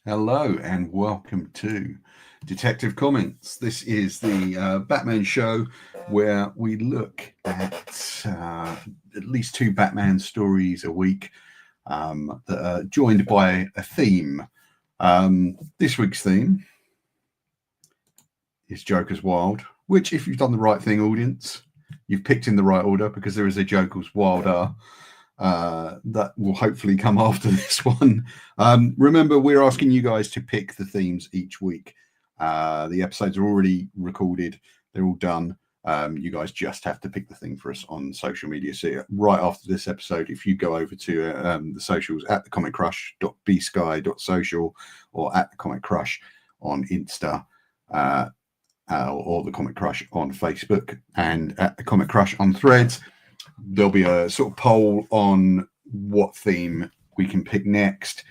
Hello and welcome to Detective Comments. This is the Batman show where we look at least two Batman stories a week that are joined by a theme. This week's theme is Joker's Wild, which, if you've done the right thing, audience, you've picked in the right order because there is a Joker's Wilder that will hopefully come after this one. Remember, we're asking you guys to pick the themes each week. The episodes are already recorded, they're all done. You guys just have to pick the theme for us on social media. So right after this episode, if you go over to the socials at thecomiccrush.bsky.social or at the Comic Crush on Insta, or the Comic Crush on Facebook and at the Comic Crush on Threads, there'll be a sort of poll on what theme we can pick next.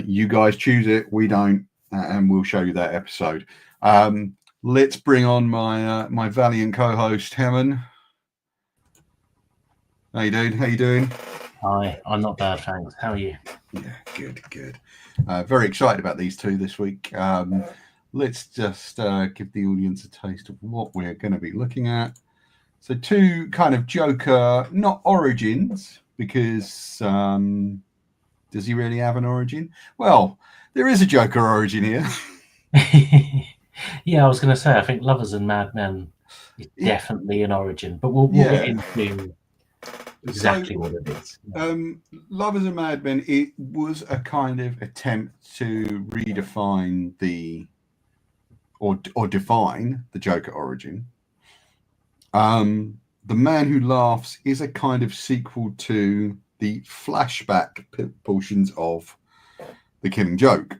You guys choose it, we don't, and we'll show you that episode. Let's bring on my valiant co-host, Hemen. How you doing? Hi, I'm not bad, thanks. How are you? Yeah, good. Very excited about these two this week. Let's just give the audience a taste of what we're going to be looking at. So two kind of Joker, not origins, because does he really have an origin? Well, there is a Joker origin here. Yeah, I was going to say, I think Lovers and Madmen is definitely an origin, but we'll get into exactly what it is. Lovers and Madmen, it was a kind of attempt to redefine or define the Joker origin. The Man Who Laughs is a kind of sequel to the flashback portions of The Killing Joke.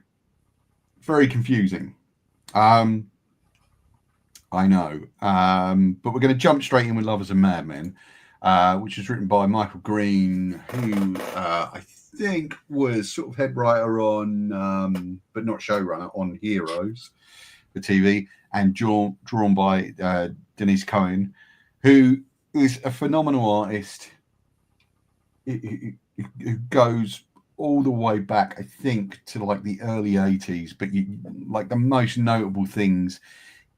Very confusing. I know. But we're going to jump straight in with Lovers and Madmen, which was written by Michael Green, who I think was sort of head writer on, but not showrunner, on Heroes for TV, and drawn by Denise Cohen, who is a phenomenal artist. It goes all the way back, I think, to like the early 80s, but like the most notable things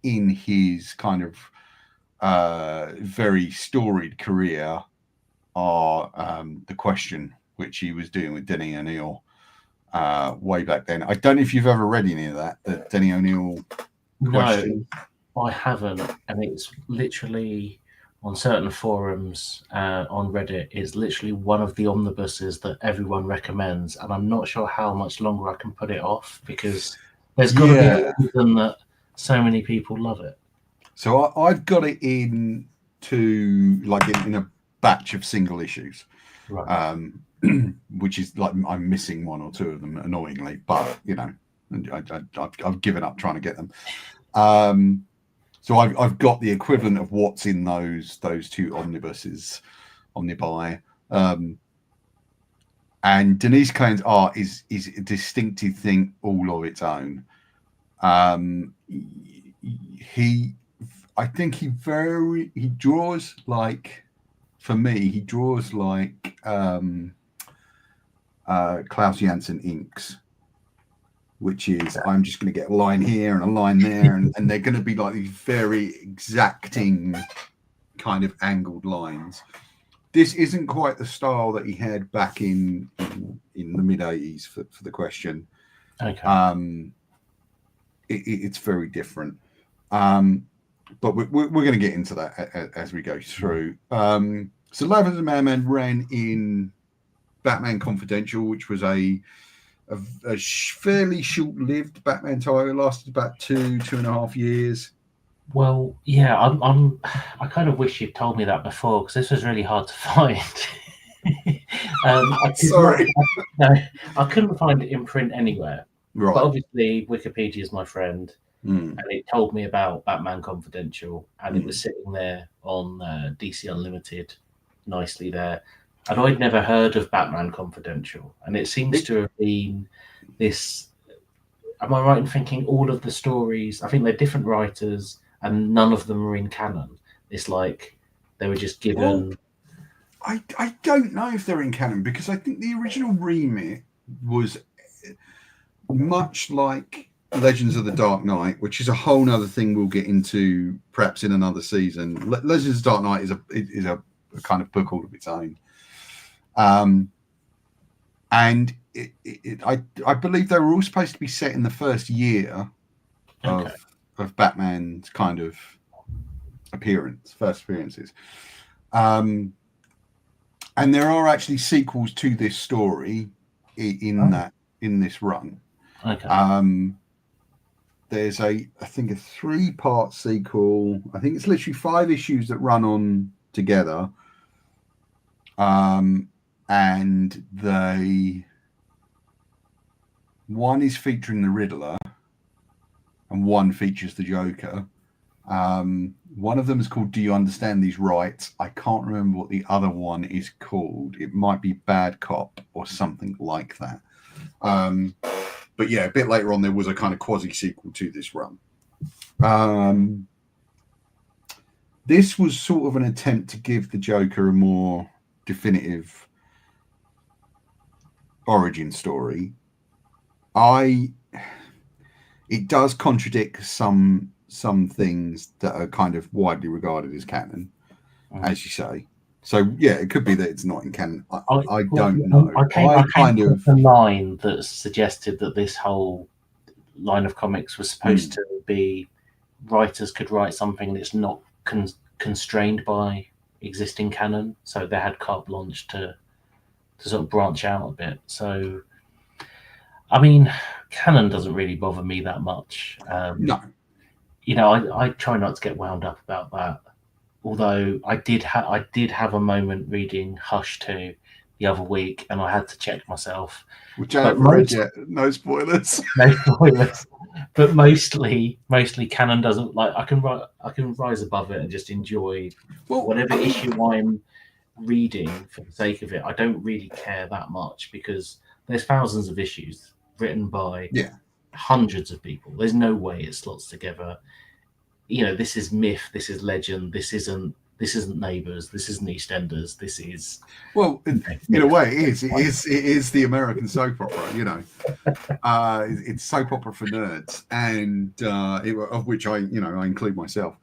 in his kind of very storied career are The Question, which he was doing with Denny O'Neil way back then. I don't know if you've ever read any of that, the Denny O'Neil Question. No, I haven't, and it's literally on certain forums on Reddit is literally one of the omnibuses that everyone recommends, and I'm not sure how much longer I can put it off because there's got to be a reason that so many people love it. So I've got it in a batch of single issues, right. Which is like I'm missing one or two of them annoyingly, but you know, I've given up trying to get them. So I've got the equivalent of what's in those two omnibuses, omnibuy. And Denise Cohen's art is a distinctive thing all of its own. I think he draws like, for me, he draws like Klaus Janson inks, which is I'm just going to get a line here and a line there, and they're going to be like these very exacting kind of angled lines. This isn't quite the style that he had back in the mid 80s for The Question. Okay. It's very different. But we're going to get into that as we go through. So Lovers and Madmen ran in Batman Confidential, which was a fairly short-lived Batman title. It lasted about 2.5 years. Well, yeah, I kind of wish you'd told me that before because this was really hard to find. Sorry. I couldn't find it in print anywhere. Right. But obviously, Wikipedia is my friend, and it told me about Batman Confidential, and it was sitting there on DC Unlimited, nicely there. And I'd never heard of Batman Confidential, and it seems to have been this. Am I right in thinking all of the stories? I think they're different writers, and none of them are in canon. It's like they were just given. Well, I don't know if they're in canon because I think the original remit was much like Legends of the Dark Knight, which is a whole nother thing we'll get into perhaps in another season. Legends of the Dark Knight is a kind of book all of its own. And I believe they were all supposed to be set in the first year of Batman's kind of first appearances. And there are actually sequels to this story in this run. Okay. There's I think a 3-part sequel. I think it's literally 5 issues that run on together. And one is featuring the Riddler and one features the Joker. One of them is called Do You Understand These Rights? I can't remember what the other one is called. It might be Bad Cop or something like that. But yeah, a bit later on, there was a kind of quasi-sequel to this run. This was sort of an attempt to give the Joker a more definitive origin story. It does contradict some things that are kind of widely regarded as canon, as you say. So yeah, it could be that it's not in canon. I don't know. I came of the line that suggested that this whole line of comics was supposed to be writers could write something that's not constrained by existing canon, so they had carte blanche to sort of branch out a bit. So, I mean, canon doesn't really bother me that much. No. You know, I try not to get wound up about that. Although I did have a moment reading Hush 2 the other week, and I had to check myself. Which I haven't read yet. No spoilers. No spoilers. But mostly canon doesn't like. I can rise above it and just enjoy whatever issue I'm reading for the sake of it. I don't really care that much because there's thousands of issues written by hundreds of people. There's no way it slots together. You know, this is myth, this is legend, this isn't Neighbours, this isn't EastEnders, this is in a way it is the American soap opera, you know. It's soap opera for nerds, and of which I include myself.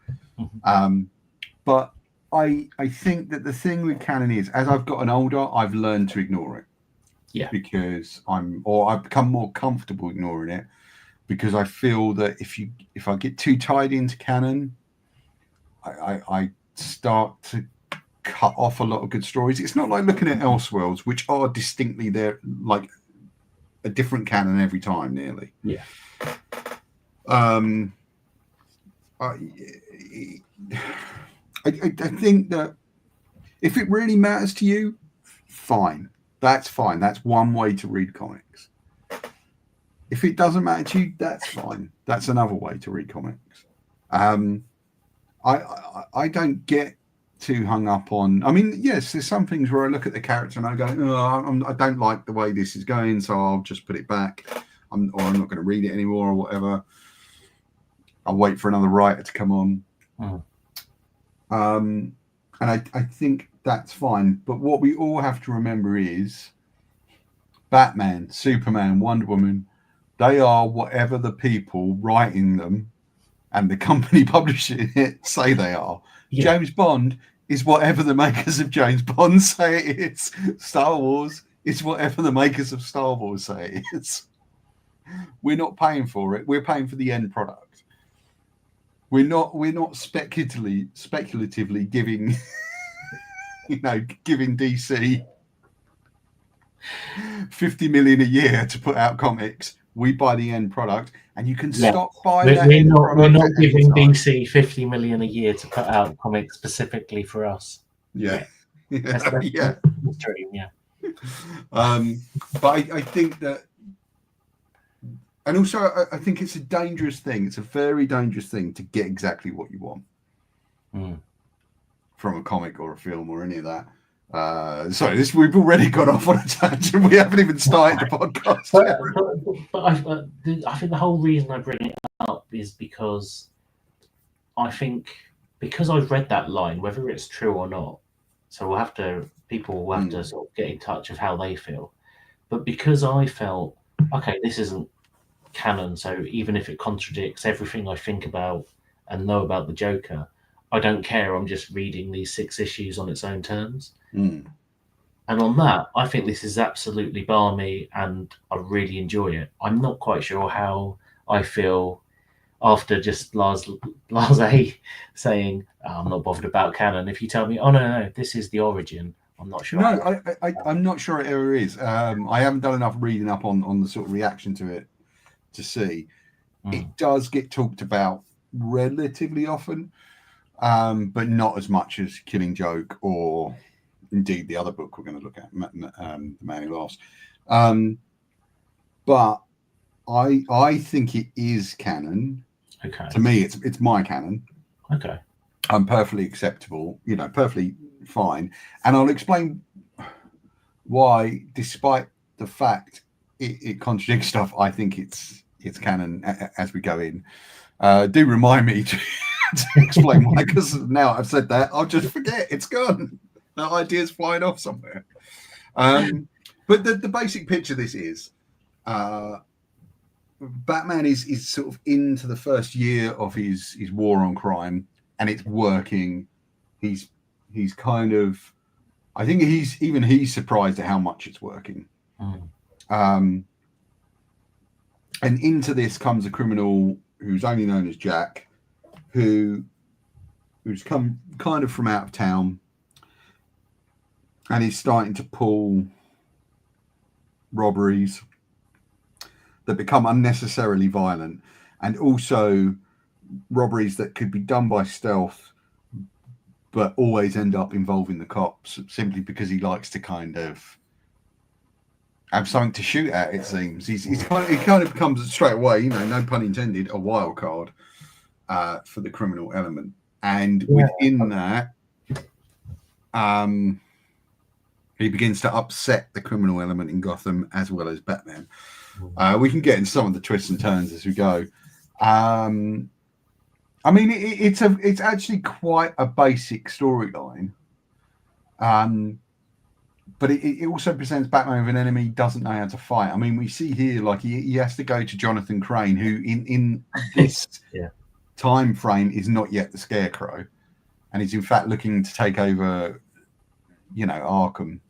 But I think that the thing with canon is, as I've gotten older, I've learned to ignore it. Yeah. Because I've become more comfortable ignoring it. Because I feel that if I get too tied into canon, I start to cut off a lot of good stories. It's not like looking at Elseworlds, which are distinctly there, like a different canon every time, nearly. Yeah. I think that if it really matters to you, fine. That's fine. That's one way to read comics. If it doesn't matter to you, that's fine. That's another way to read comics. I don't get too hung up on. I mean, yes, there's some things where I look at the character and I go, I don't like the way this is going, so I'll just put it back. I'm not going to read it anymore or whatever. I'll wait for another writer to come on. And I think that's fine. But what we all have to remember is Batman, Superman, Wonder Woman, they are whatever the people writing them and the company publishing it say they are. Yeah. James Bond is whatever the makers of James Bond say it is. Star Wars is whatever the makers of Star Wars say it is. We're not paying for it. We're paying for the end product. We're not speculatively giving giving DC 50 million a year to put out comics. We buy the end product, and you can stop buying that. We're not giving DC 50 million a year to put out comics specifically for us. Yeah. That's dream, yeah. But I think that, and also I think it's a dangerous thing. It's a very dangerous thing to get exactly what you want from a comic or a film or any of that. Sorry, we've already got off on a tangent. We haven't even started the podcast. But I think the whole reason I bring it up is because I think because I've read that line, whether it's true or not. So people will have to sort of get in touch of how they feel. But because I felt, okay, this isn't canon. So even if it contradicts everything I think about and know about the Joker, I don't care. I'm just reading these 6 issues on its own terms. Mm. And on that, I think this is absolutely balmy, and I really enjoy it. I'm not quite sure how I feel after just Lars saying, I'm not bothered about canon. If you tell me, oh no, this is the origin, I'm not sure. No, I'm not sure it ever is. I haven't done enough reading up on the sort of reaction to it to see. It does get talked about relatively often, but not as much as Killing Joke or indeed the other book we're going to look at, The Man Who Laughs. But I think it is canon. Okay. To me, it's my canon. Okay. I'm perfectly acceptable, perfectly fine. And I'll explain why, despite the fact it contradicts stuff, I think it's canon as we go in. Do remind me to explain why, because now I've said that, I'll just forget. It's gone. That idea's flying off somewhere. But the basic picture of this is Batman is sort of into the first year of his war on crime, and it's working. He's kind of, I think he's surprised at how much it's working. And into this comes a criminal who's only known as Jack, who's come kind of from out of town, and he's starting to pull robberies that become unnecessarily violent, and also robberies that could be done by stealth but always end up involving the cops, simply because he likes to kind of have something to shoot at. It seems he kind of becomes straight away, no pun intended, a wild card for the criminal element. And within that, he begins to upset the criminal element in Gotham as well as Batman. We can get into some of the twists and turns as we go. I mean, it's actually quite a basic storyline, but it also presents Batman with an enemy he doesn't know how to fight. I mean, we see here like he has to go to Jonathan Crane, who in this time frame is not yet the Scarecrow, and he's in fact looking to take over, Arkham.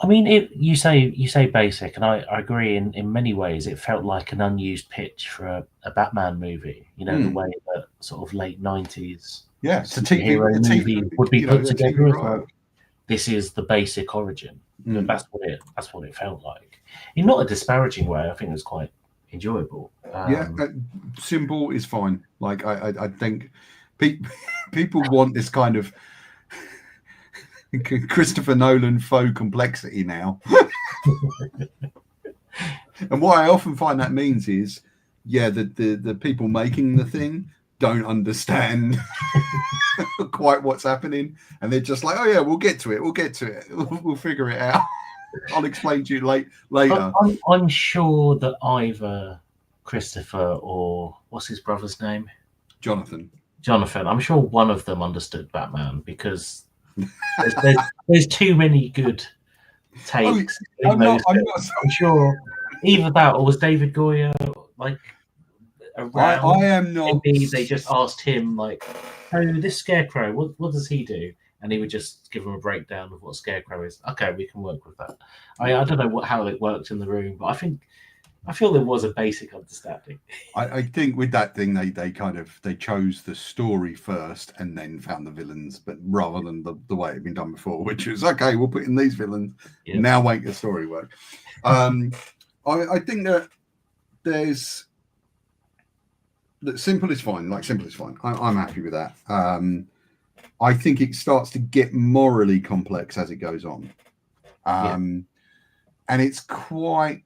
I mean, you say basic, and I agree. In many ways, it felt like an unused pitch for a Batman movie. The way that sort of late 90s hero movie would be put together. Like, this is the basic origin. That's what it felt like. In not a disparaging way. I think it was quite enjoyable. Simple is fine. Like I think people want this kind of Christopher Nolan faux complexity now. And what I often find that means is, the people making the thing don't understand quite what's happening, and they're just like, oh yeah, we'll get to it, we'll figure it out. I'll explain to you later. I'm sure that either Christopher or what's his brother's name? Jonathan. I'm sure one of them understood Batman, because there's too many good takes. I'm sure either that or was David Goyer like around. I am not. Maybe they just asked him like, "Oh, this Scarecrow, what does he do?" And he would just give them a breakdown of what Scarecrow is. Okay, we can work with that. I don't know how it worked in the room, but I feel there was a basic understanding. I think with that thing, they chose the story first and then found the villains, but rather than the way it had been done before, which was, okay, we'll put in these villains, now make the story work. I think that simple is fine. Like, simple is fine. I'm happy with that. I think it starts to get morally complex as it goes on. And it's quite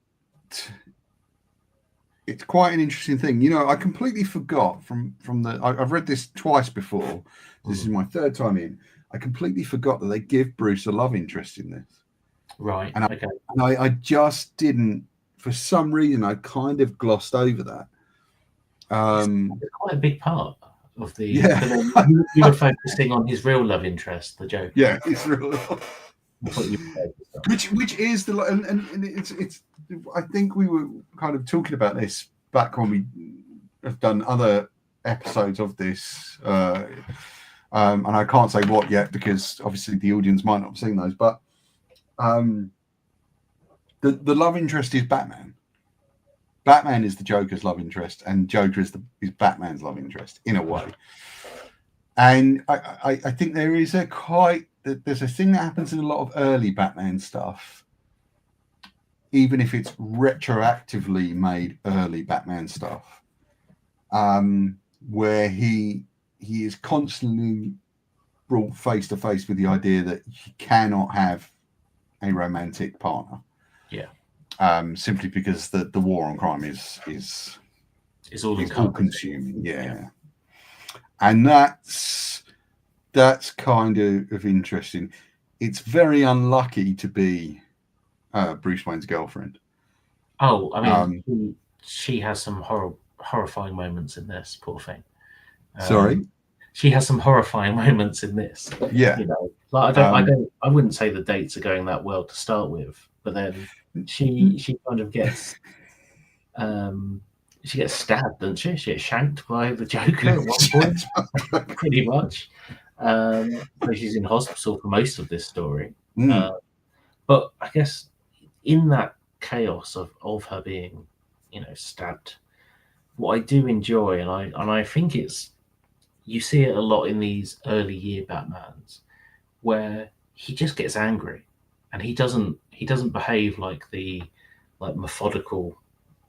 an interesting thing. I completely forgot from I've read this twice before. This is my third time in. I completely forgot that they give Bruce a love interest in this. Right. And I just didn't, for some reason, I kind of glossed over that. It's quite a big part of the. You were focusing on his real love interest, the Joker. Yeah, his real love. Which is the and it's I think we were kind of talking about this back when we have done other episodes of this, and I can't say what yet because obviously the audience might not have seen those, but the love interest is Batman. Batman is the Joker's love interest, and Joker is Batman's love interest in a way. And I think there's a thing that happens in a lot of early Batman stuff, even if it's retroactively made early Batman stuff, where he is constantly brought face to face with the idea that he cannot have a romantic partner. Yeah. Simply because the war on crime is all consuming. Yeah. And that's kind of interesting. It's very unlucky to be Bruce Wayne's girlfriend. Oh, I mean, she has some horrifying moments in this. Poor thing. Sorry, she has some horrifying moments in this. Yeah, you know, like I wouldn't say the dates are going that well to start with, but then she kind of gets. She gets stabbed, doesn't she? She gets shanked by the Joker at one point, pretty much. So she's in hospital for most of this story. But I guess in that chaos of her being, stabbed, what I do enjoy, and I think you see it a lot in these early year Batmans, where he just gets angry, and he doesn't behave like the methodical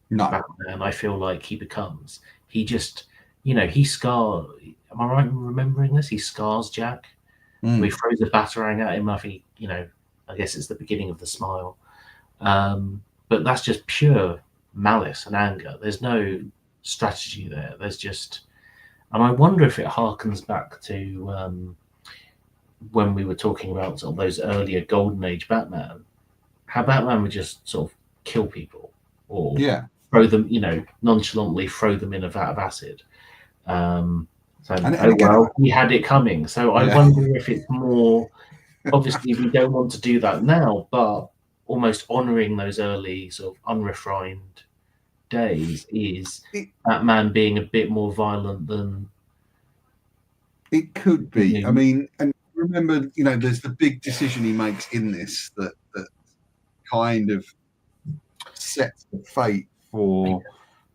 Batman I feel like he becomes. He just, he scars. Am I right in remembering this? He scars Jack. He throws a batarang at him. I think, I guess it's the beginning of the smile. But that's just pure malice and anger. There's no strategy there. There's just, and I wonder if it harkens back to when we were talking about sort of those earlier Golden Age Batman, how Batman would just sort of kill people or throw them, nonchalantly throw them in a vat of acid. We had it coming. So I wonder if it's more, obviously we don't want to do that now, but almost honouring those early sort of unrefined days is Batman being a bit more violent than it could be. I mean, and remember, there's the big decision he makes in this that kind of sets the fate for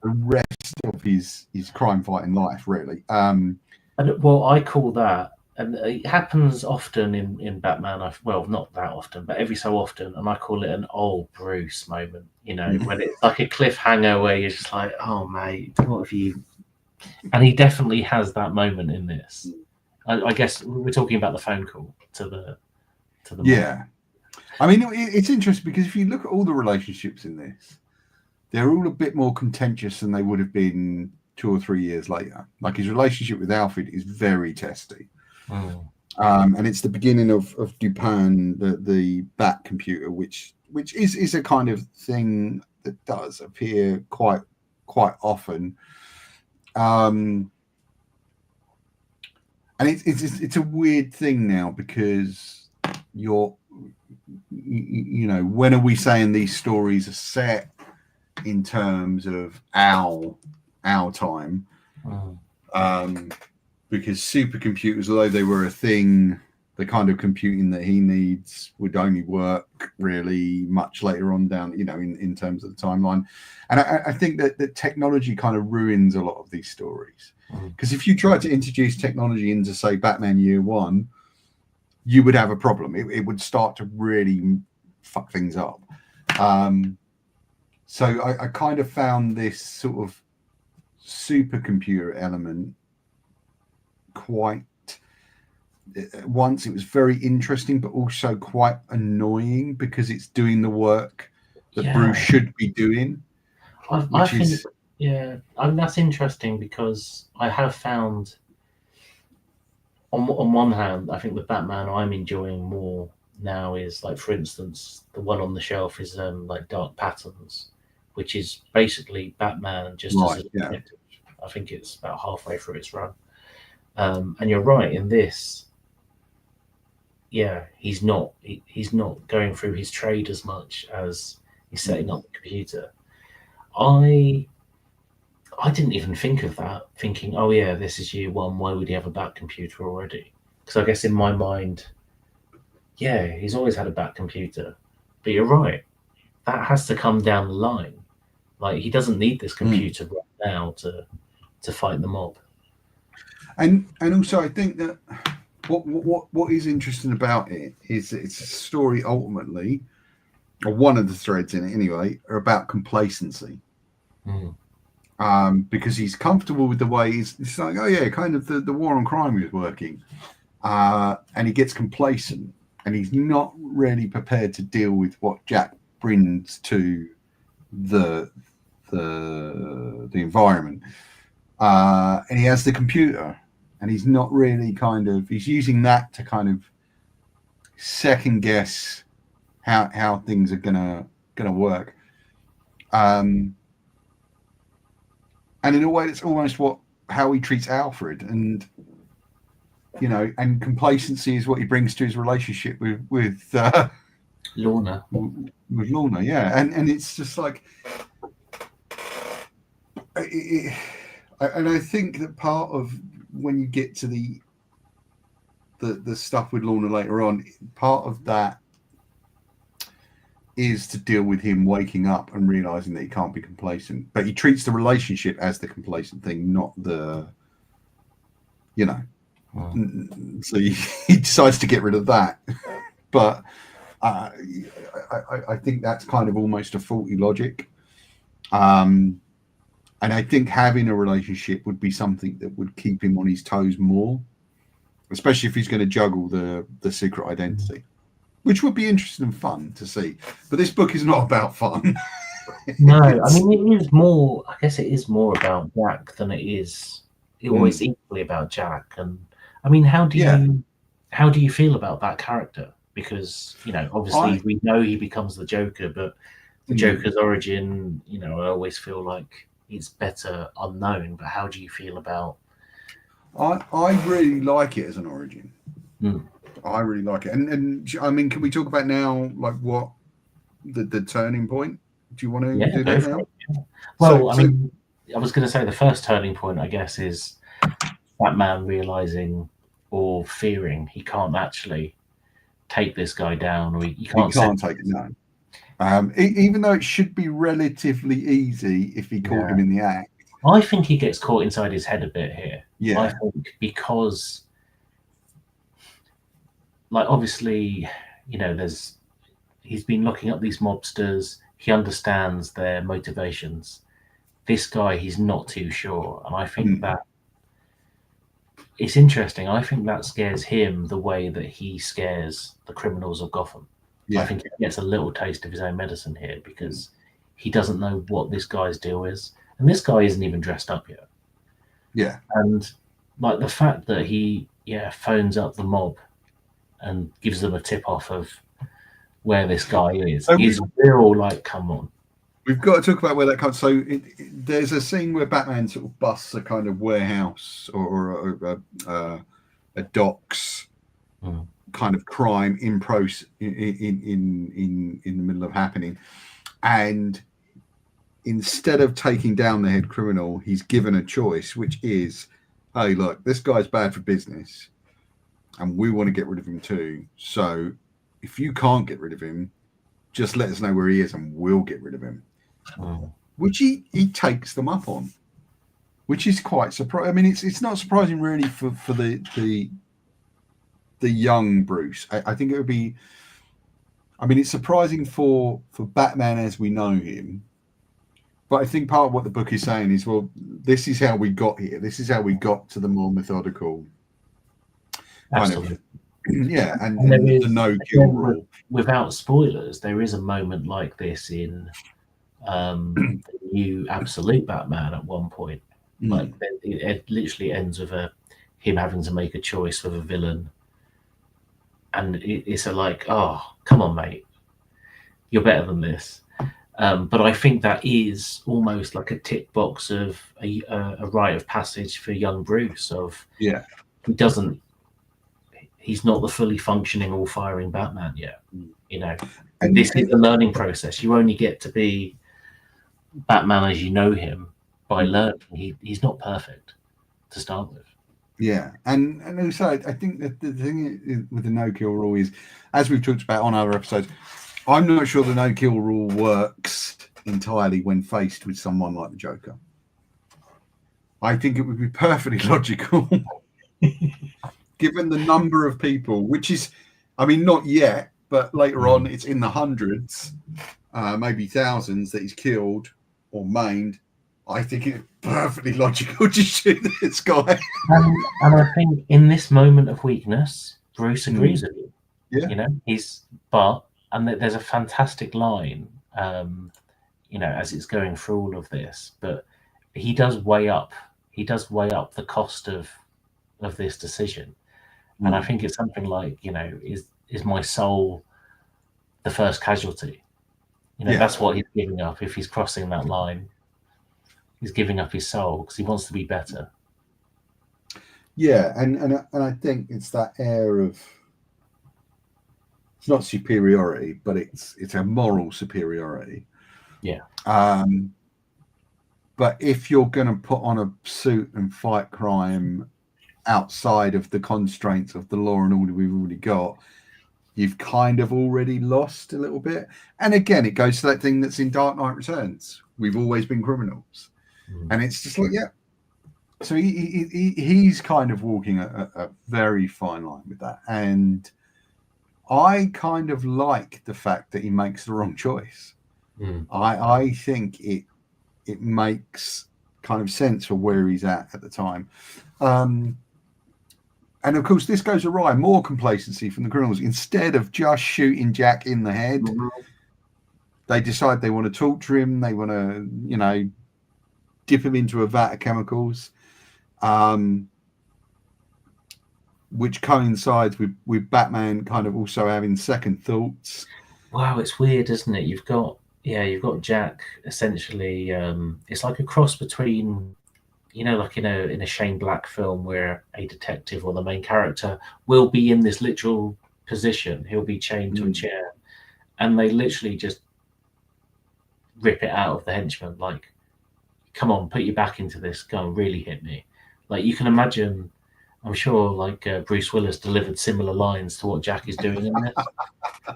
the rest of his crime fighting life, really. Well, I call that, and it happens often in Batman. Well, not that often, but every so often, and I call it an old Bruce moment. When it's like a cliffhanger where you're just like, "Oh, mate, what have you?" And he definitely has that moment in this. I guess we're talking about the phone call to the. Yeah, I mean, it's interesting because if you look at all the relationships in this, they're all a bit more contentious than they would have been 2 or 3 years later. Like his relationship with Alfred is very testy. And it's the beginning of Dupin, the Bat computer, which is a kind of thing that does appear quite often. And it's a weird thing now because when are we saying these stories are set in terms of our time? Because supercomputers, although they were a thing, the kind of computing that he needs would only work really much later on down, in terms of the timeline. And I think that technology kind of ruins a lot of these stories. Because if you try to introduce technology into, say, Batman Year One, you would have a problem. It would start to really fuck things up. So I kind of found this sort of supercomputer element once it was very interesting, but also quite annoying because it's doing the work that Bruce should be doing. I think that's interesting because I have found on one hand, I think the Batman I'm enjoying more now is, like, for instance, the one on the shelf is like Dark Patterns, which is basically Batman just as a detective. I think it's about halfway through its run. And you're right, in this, he's not going through his trade as much as he's setting up the computer. I didn't even think of that, thinking, oh yeah, this is year one, why would he have a Bat computer already? Because I guess in my mind, yeah, he's always had a Bat computer. But you're right, that has to come down the line. Like, he doesn't need this computer right now to fight the mob. And also, I think that what is interesting about it is it's a story ultimately, or one of the threads in it anyway, are about complacency. Because he's comfortable with the way it's like, oh yeah, kind of the war on crime is working, and he gets complacent, and he's not really prepared to deal with what Jack brings to the environment, and he has the computer, and he's not really he's using that to kind of second guess how things are gonna work. And in a way, it's almost how he treats Alfred, and and complacency is what he brings to his relationship with Lorna. With Lorna, yeah, and it's just like, and I think that part of when you get to the stuff with Lorna later on, part of that is to deal with him waking up and realizing that he can't be complacent, but he treats the relationship as the complacent thing, not the, so he decides to get rid of that. But I think that's kind of almost a faulty logic. And I think having a relationship would be something that would keep him on his toes more, especially if he's going to juggle the secret identity, which would be interesting and fun to see. But this book is not about fun. No, I mean, it is more, I guess it is more about Jack than it is, always equally about Jack. And I mean, how do you feel about that character? Because, obviously we know he becomes the Joker, but the Joker's origin, I always feel like it's better unknown. But how do you feel about? I really like it as an origin. I really like it, and I mean, can we talk about now, like, what the turning point? Do you want to do that now? Well, I mean, I was going to say the first turning point, I guess, is Batman realizing or fearing he can't actually take this guy down, or he can't take it down. Even though it should be relatively easy if he caught him in the act. I think he gets caught inside his head a bit here. Yeah. I think because, like, obviously, he's been looking up these mobsters. He understands their motivations. This guy, he's not too sure. And I think that it's interesting. I think that scares him the way that he scares the criminals of Gotham. I think he gets a little taste of his own medicine here because he doesn't know what this guy's deal is. And this guy isn't even dressed up yet. Yeah. And like the fact that he phones up the mob and gives them a tip off of where this guy is real, like, come on. We've got to talk about where that comes. So there's a scene where Batman sort of busts a kind of warehouse or a docks kind of crime in the middle of happening, and instead of taking down the head criminal, he's given a choice, which is, hey, look, this guy's bad for business, and we want to get rid of him too. So if you can't get rid of him, just let us know where he is, and we'll get rid of him. Which he takes them up on, which is quite surprising. I mean, it's not surprising really for the young Bruce. I think it would be. I mean, it's surprising for Batman as we know him, but I think part of what the book is saying is, well, this is how we got here. This is how we got to the more methodical kind of. Yeah, and the no-kill rule. Without spoilers, there is a moment like this in the new Absolute Batman at one point. Like, it literally ends with him having to make a choice with a villain, and it's like, oh, come on, mate, you're better than this. But I think that is almost like a tick box of a rite of passage for young Bruce. Of he he's not the fully functioning, all firing Batman yet. You know, And this is a learning process. You only get to be Batman as you know him by learning. He's not perfect to start with. Yeah, and also I think that the thing with the no-kill rule is, as we've talked about on other episodes, I'm not sure the no-kill rule works entirely when faced with someone like the Joker. I think it would be perfectly logical, given the number of people, which is, I mean, not yet, but later on, it's in the hundreds, maybe thousands that he's killed or maimed. I think it's perfectly logical to shoot this guy. And I think in this moment of weakness, Bruce agrees with you. Yeah. You know, there's a fantastic line, you know, as it's going through all of this, but he does weigh up the cost of this decision. And I think it's something like, you know, is my soul the first casualty? You know, that's what he's giving up. If he's crossing that line, he's giving up his soul because he wants to be better. Yeah, and I think it's that air of, it's not superiority, but it's a moral superiority. Yeah. But if you're going to put on a suit and fight crime outside of the constraints of the law and order we've already got, you've kind of already lost a little bit. And again, it goes to that thing that's in Dark Knight Returns. We've always been criminals. And it's just like, yeah. So he's kind of walking a very fine line with that. And I kind of like the fact that he makes the wrong choice. I think it makes kind of sense for where he's at the time. And of course, this goes awry. More complacency from the criminals. Instead of just shooting Jack in the head, they decide they want to torture him. They want to, you know, dip him into a vat of chemicals, which coincides with Batman kind of also having second thoughts. Wow, it's weird, isn't it? You've got Jack essentially. It's like a cross between, you know, like in a Shane Black film where a detective or the main character will be in this literal position. He'll be chained to a chair, and they literally just rip it out of the henchman. Like, come on, put your back into this. Go and really hit me. Like, you can imagine. I'm sure, like Bruce Willis delivered similar lines to what Jack is doing in this,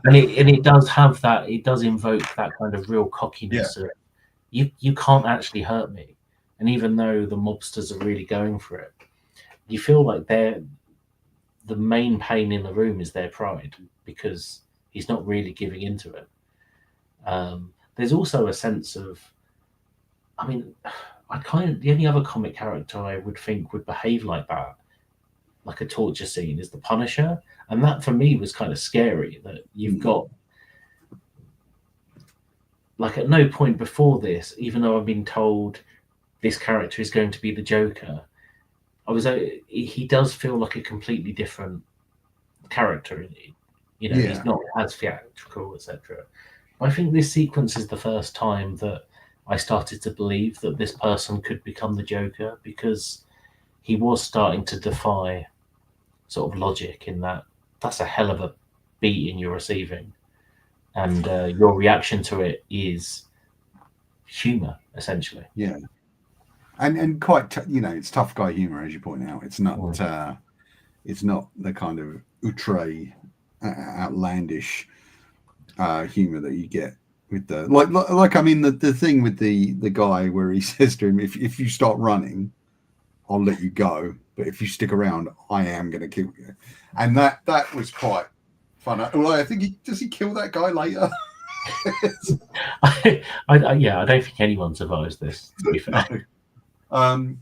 and it does have that. It does invoke that kind of real cockiness. Of, you can't actually hurt me. And even though the mobsters are really going for it, you feel like the main pain in the room is their pride because he's not really giving into it. There's also a sense of, I mean, the only other comic character I would think would behave like that, like a torture scene, is the Punisher. And that for me was kind of scary, that you've got, like, at no point before this, even though I've been told this character is going to be the Joker, he does feel like a completely different character. You know, he's not as theatrical, etc. I think this sequence is the first time that I started to believe that this person could become the Joker, because he was starting to defy sort of logic in that that's a hell of a beating you're receiving, and your reaction to it is humor, essentially. Yeah. And quite, you know, it's tough guy humor, as you point out. It's not the kind of outre, outlandish humor that you get with the like. I mean, the thing with the guy where he says to him, "If you start running, I'll let you go, but if you stick around, I am going to kill you." And that was quite fun. Well, I think does he kill that guy later? I don't think anyone survives this, to be fair. No.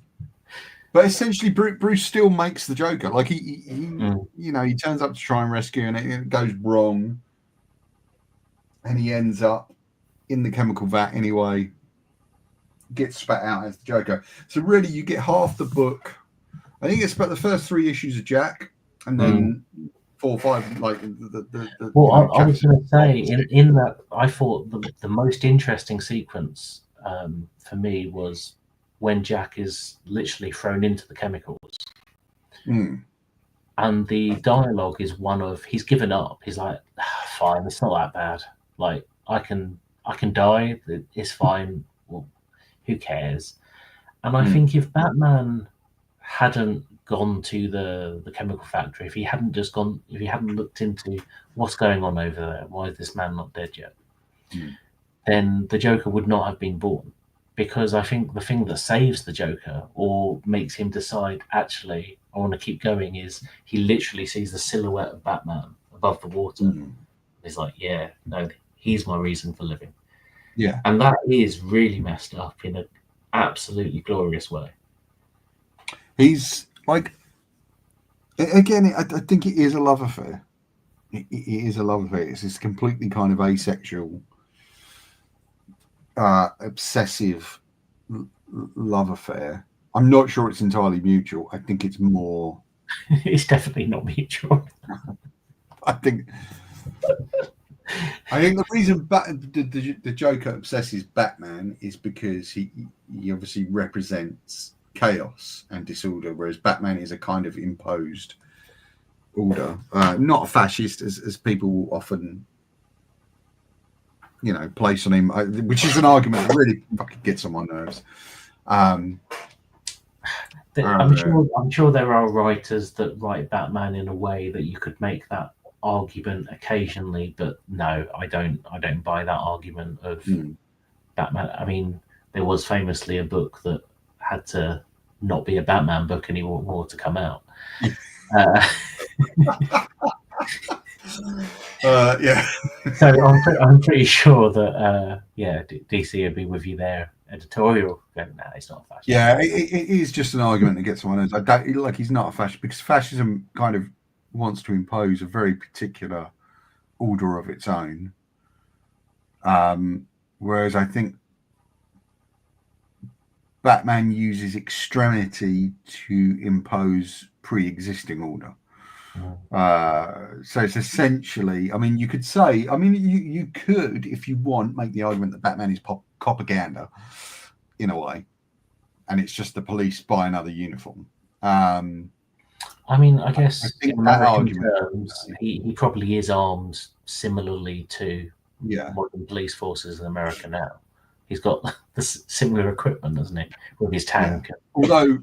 But essentially, Bruce still makes the Joker. Like he you know, he turns up to try and rescue, and it goes wrong, and he ends up in the chemical vat anyway. Gets spat out as the Joker. So really, you get half the book. I think it's about the first 3 issues of Jack, and then 4 or 5 like the. Well, I was going to say in that I thought the most interesting sequence for me was when Jack is literally thrown into the chemicals. and the dialogue is one of he's given up. He's like, fine, it's not that bad. Like I can die. It's fine. Well, who cares? And I think if Batman hadn't gone to the chemical factory, if he hadn't looked into what's going on over there, why is this man not dead yet? Then the Joker would not have been born. Because I think the thing that saves the Joker or makes him decide, actually, I want to keep going, is he literally sees the silhouette of Batman above the water. He's like, yeah, no, he's my reason for living. Yeah. And that is really messed up in an absolutely glorious way. He's like, again, I think it is a love affair. It is a love affair. It's this completely kind of asexual, obsessive love affair. I'm not sure it's entirely mutual. I think it's more. It's definitely not mutual. I think the reason the Joker obsesses Batman is because he obviously represents chaos and disorder, whereas Batman is a kind of imposed order, not a fascist as people often place on him, which is an argument that really fucking gets on my nerves. I'm sure there are writers that write Batman in a way that you could make that argument occasionally, but no, I don't buy that argument of Batman. I mean, there was famously a book that had to not be a Batman book anymore to come out. Yeah. So I'm pretty sure that DC would be with you there. Editorial, no, it's not a fascist. Yeah, it is just an argument that gets on my nerves. I don't like he's not a fascist because fascism kind of wants to impose a very particular order of its own. Whereas I think Batman uses extremity to impose pre-existing order. So it's essentially, I mean, you could say, you could, if you want, make the argument that Batman is propaganda in a way, and it's just the police buy another uniform. I mean, I guess in American terms, he probably is armed similarly to modern police forces in America now. He's got the similar equipment, doesn't he, with his tank? Yeah. Although,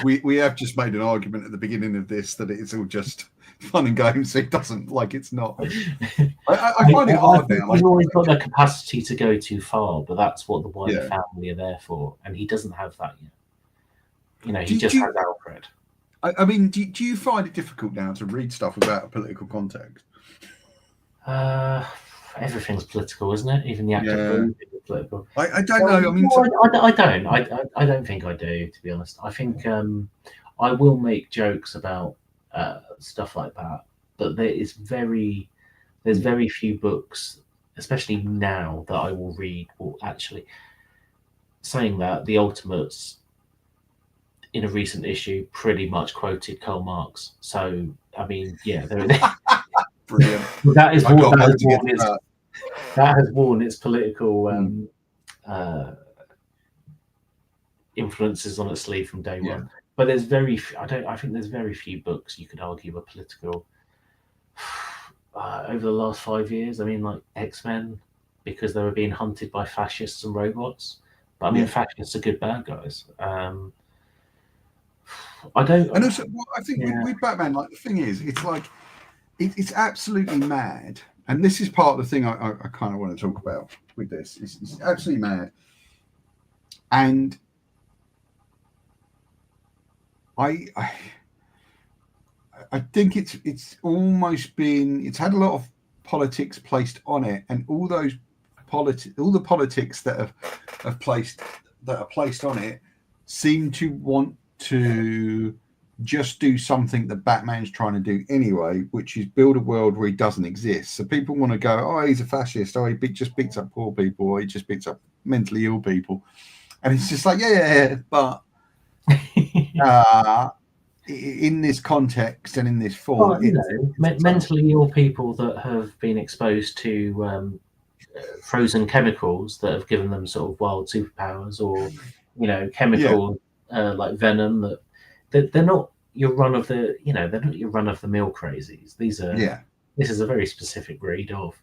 we have just made an argument at the beginning of this that it's all just fun and games. So it doesn't, like, it's not. I find it hard now. He's always got the capacity to go too far, but that's what the wider family are there for, and he doesn't have that yet. He just has Alfred. I mean, do you find it difficult now to read stuff without a political context? Everything's political, isn't it? Even the actor is political. I don't know. I mean, I don't. I don't think I do, to be honest. I think I will make jokes about stuff like that, but there's very few books, especially now, that I will read. Or actually, saying that, the Ultimates in a recent issue pretty much quoted Karl Marx. So I mean, brilliant. That has worn its political influences on its sleeve from day one. But there's I think there's very few books you could argue are political over the last 5 years. I mean, like X-Men, because they were being hunted by fascists and robots. But I mean, fascists are good bad guys. I don't. And also, I think with Batman, like, the thing is, it's like it's absolutely mad. And this is part of the thing I kind of want to talk about with this. It's absolutely mad. And I think it's almost been, it's had a lot of politics placed on it, and all the politics that are placed on it seem to want to just do something that Batman's trying to do anyway, which is build a world where he doesn't exist. So people want to go, oh, he's a fascist, oh, he just beats up poor people, or he just beats up mentally ill people. And it's just like, but in this context and in this form, mentally ill people that have been exposed to frozen chemicals that have given them sort of wild superpowers, or chemical like venom, that they're not your run of the, they're not your run of the mill crazies. This is a very specific breed of.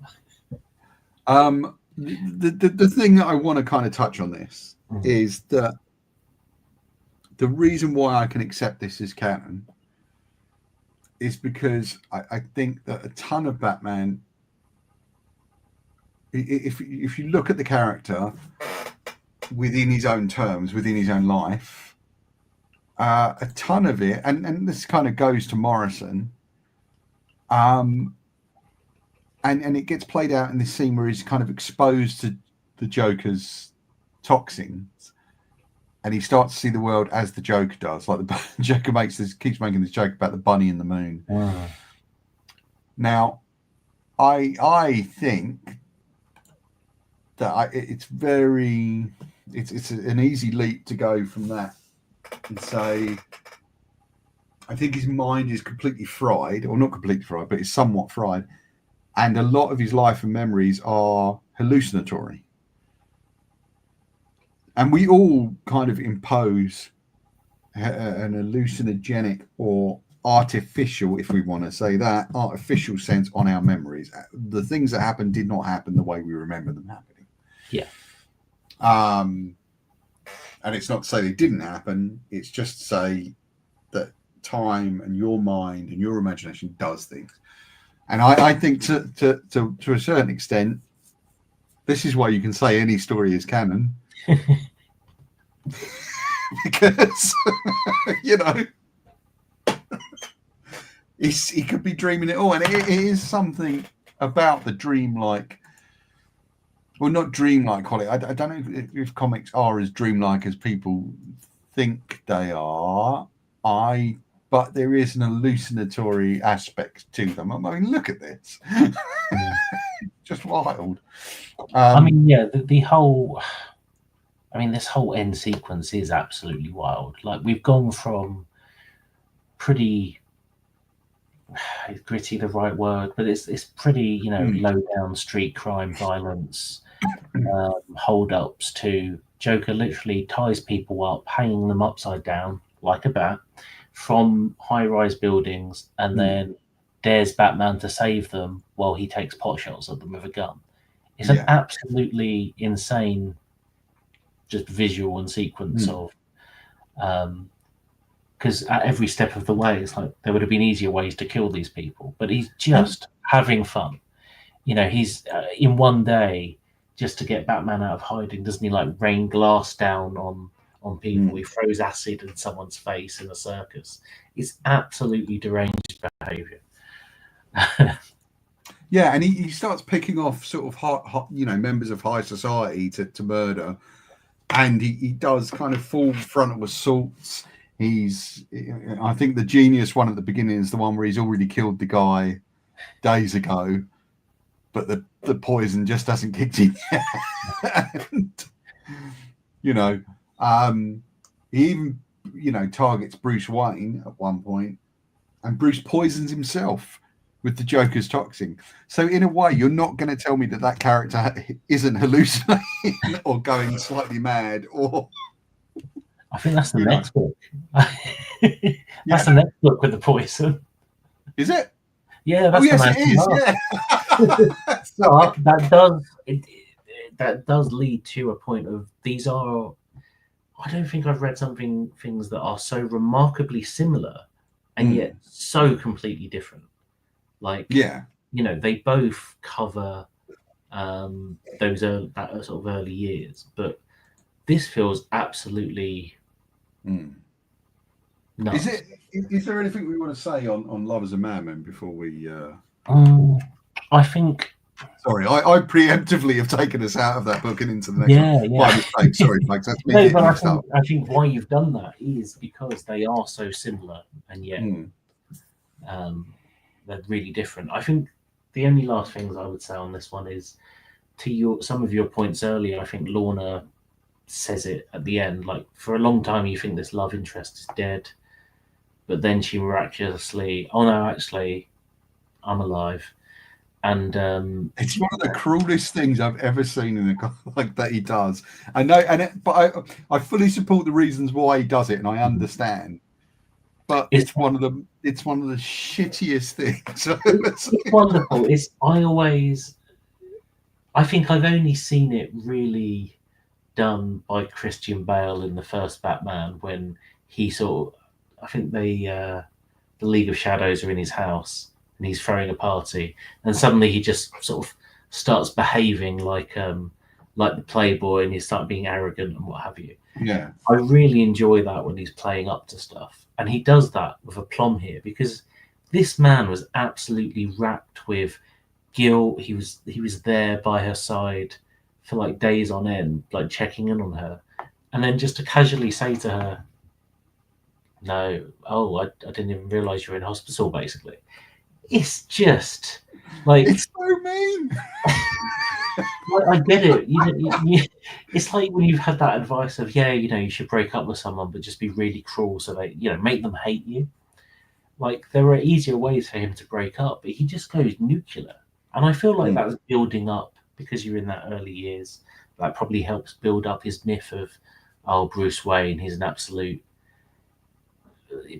The thing that I want to kind of touch on this is that the reason why I can accept this as canon is because I think that a ton of Batman, if you look at the character within his own terms, within his own life, a ton of it, and this kind of goes to Morrison, and it gets played out in this scene where he's kind of exposed to the Joker's toxins, and he starts to see the world as the Joker does. Like the Joker keeps making this joke about the bunny in the moon. Wow. Now, I think that it's an easy leap to go from that and say, I think his mind is completely fried, or not completely fried, but it's somewhat fried, and a lot of his life and memories are hallucinatory. And we all kind of impose an hallucinogenic or artificial, if we want to say that, artificial sense on our memories. The things that happened did not happen the way we remember them happening. Yeah. And it's not to say they didn't happen. It's just to say that time and your mind and your imagination does things. And I think to a certain extent, this is why you can say any story is canon. Because he could be dreaming it all, and it is something about the dreamlike, well, not dreamlike, Holly. I don't know if comics are as dreamlike as people think they are. But there is an hallucinatory aspect to them. I mean, look at this. Just wild. This whole end sequence is absolutely wild. Like, we've gone from pretty, is gritty the right word, but it's pretty, low down street crime violence, hold-ups, to Joker literally ties people up, hanging them upside down like a bat from high-rise buildings, and then dares Batman to save them while he takes pot shots at them with a gun. It's an absolutely insane just visual and sequence of, because at every step of the way, it's like there would have been easier ways to kill these people, but he's just having fun. He's in one day, just to get Batman out of hiding, doesn't he rain glass down on people? He throws acid in someone's face in a circus. It's absolutely deranged behavior. Yeah, and he starts picking off sort of hot, members of high society to murder. And he does kind of full frontal assaults. I think the genius one at the beginning is the one where he's already killed the guy days ago, but the poison just hasn't kicked in yet. And, he even, targets Bruce Wayne at one point, and Bruce poisons himself with the Joker's toxin. So in a way, you're not going to tell me that character isn't hallucinating or going slightly mad, or I think that's the next book. That's the next book with the poison. Is it? Yeah, that's it is. Yeah. So that does lead to a point of, these are, I don't think I've read things that are so remarkably similar and yet so completely different. They both cover that sort of early years, but this feels absolutely nuts. Is there anything we want to say on Lovers and Madmen before we? I think. Sorry, I preemptively have taken us out of that book and into the next one. My mistake. Sorry, folks. That's me. I think why you've done that is because they are so similar and yet they're really different. I think the only last things I would say on this one is, to some of your points earlier, I think Lorna says it at the end, for a long time you think this love interest is dead, but then she miraculously, oh no, actually I'm alive. And it's one of the cruelest things I've ever seen in that he does. I know, but I fully support the reasons why he does it, and I understand. but it's one of the shittiest things. It's wonderful. I think I've only seen it really done by Christian Bale in the first Batman when he I think the League of Shadows are in his house and he's throwing a party, and suddenly he just sort of starts behaving like the playboy, and he starts being arrogant and what have you. Yeah, I really enjoy that when he's playing up to stuff, and he does that with aplomb here because this man was absolutely wrapped with guilt. He was there by her side for like days on end, like checking in on her, and then just to casually say to her, "No, oh, I didn't even realize you were in hospital." Basically, it's just like it's so mean. I get it. It's like when you've had that advice of, you should break up with someone, but just be really cruel so they, make them hate you. Like there are easier ways for him to break up, but he just goes nuclear. And I feel like that's building up because you're in that early years. That probably helps build up his myth of, oh, Bruce Wayne, he's an absolute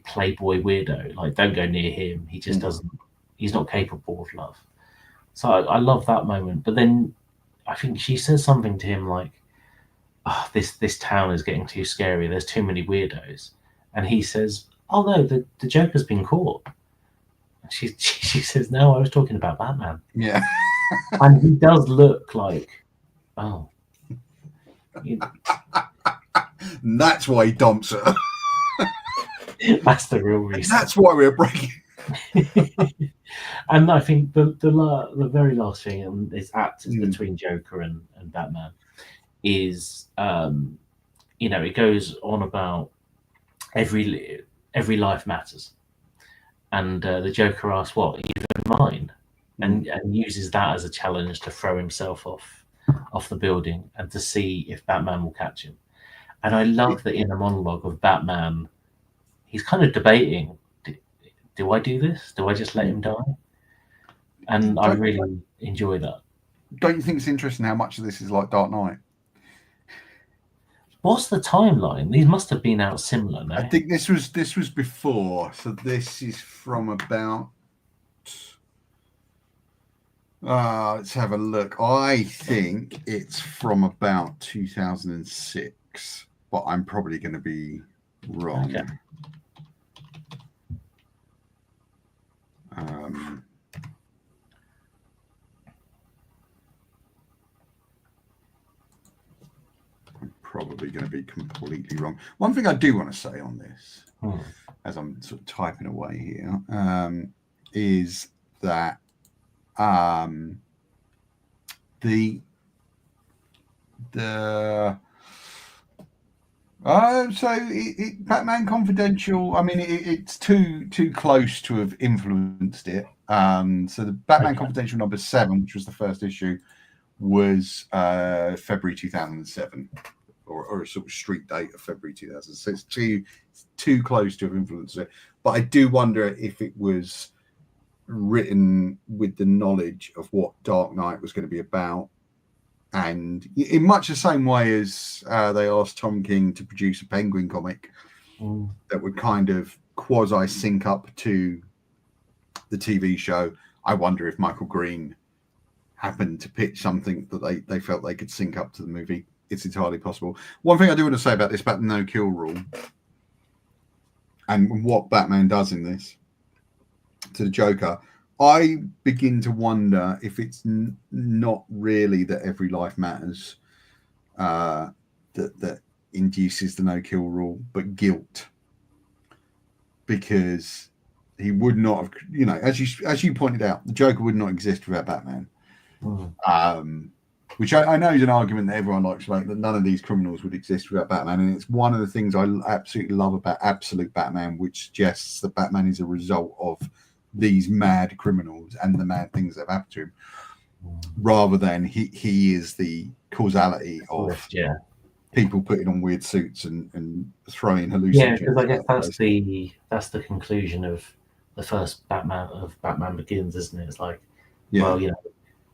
playboy weirdo. Like, don't go near him. He just doesn't. He's not capable of love. So I love that moment. But then I think she says something to him like, oh, this town is getting too scary. There's too many weirdos. And he says, oh, no, the Joker's been caught. She says, no, I was talking about Batman. Yeah. And he does look like, oh. That's why he dumps her. That's the real reason. That's why we're breaking. And I think the very last thing, and it's between Joker and Batman, is it goes on about every life matters, and the Joker asks, "What, even mine?" and uses that as a challenge to throw himself off the building and to see if Batman will catch him. And I love the inner monologue of Batman. He's kind of debating. Do I do this? Do I just let him die? And I really enjoy that. Don't you think it's interesting how much of this is like Dark Knight? What's the timeline? These must have been out similar, no? I think this was before. So this is from about... let's have a look. I think it's from about 2006, but I'm probably going to be wrong. Okay. I'm probably going to be completely wrong. One thing I do want to say on this, as I'm sort of typing away here, is that Batman Confidential, I mean, it's too close to have influenced it. So the Batman Confidential number 7, which was the first issue, was February 2007, or a sort of street date of February 2000. So it's too close to have influenced it. But I do wonder if it was written with the knowledge of what Dark Knight was going to be about. And in much the same way as they asked Tom King to produce a Penguin comic that would kind of quasi sync up to the TV show, I wonder if Michael Green happened to pitch something that they felt they could sync up to the movie. It's entirely possible. One thing I do want to say about this, about the no-kill rule and what Batman does in this to the Joker, I begin to wonder if it's not really that every life matters that induces the no-kill rule, but guilt. Because he would not have, as you pointed out, the Joker would not exist without Batman. Which I know is an argument that everyone likes to make, that none of these criminals would exist without Batman. And it's one of the things I absolutely love about Absolute Batman, which suggests that Batman is a result of these mad criminals and the mad things that have happened to him, rather than he is the causality of people putting on weird suits and throwing hallucinogens. Yeah, because I guess that's the conclusion of the first Batman Begins, isn't it? It's like, well,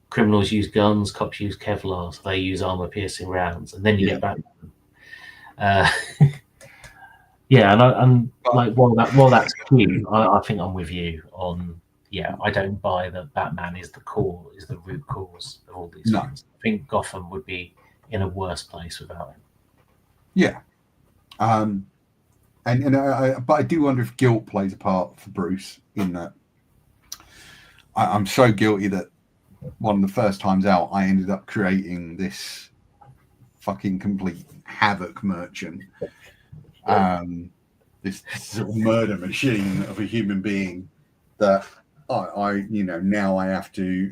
criminals use guns, cops use Kevlar, so they use armor-piercing rounds, and then you get Batman. Yeah, and But like while that's cute, I think I'm with you on. Yeah, I don't buy that Batman is the root cause of all these no, things. I think Gotham would be in a worse place without him. yeah. But I do wonder if guilt plays a part for Bruce in that. I'm so guilty that one of the first times out, I ended up creating this fucking complete havoc merchant. This sort of murder machine of a human being that I now I have to,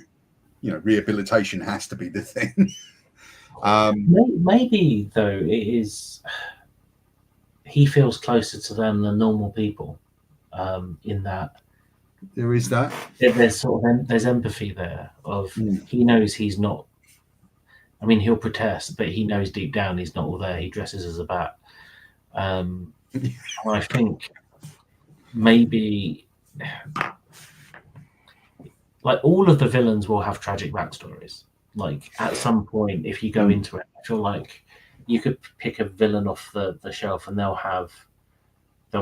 rehabilitation has to be the thing. Maybe though it is, he feels closer to them than normal people. In that There is that. there's there's empathy there of he knows he's not. I mean, he'll protest, but he knows deep down he's not all there. He dresses as a bat. And I think maybe like all of the villains will have tragic backstories. Like at some point, if you go into it, I feel like you could pick a villain off the shelf and there'll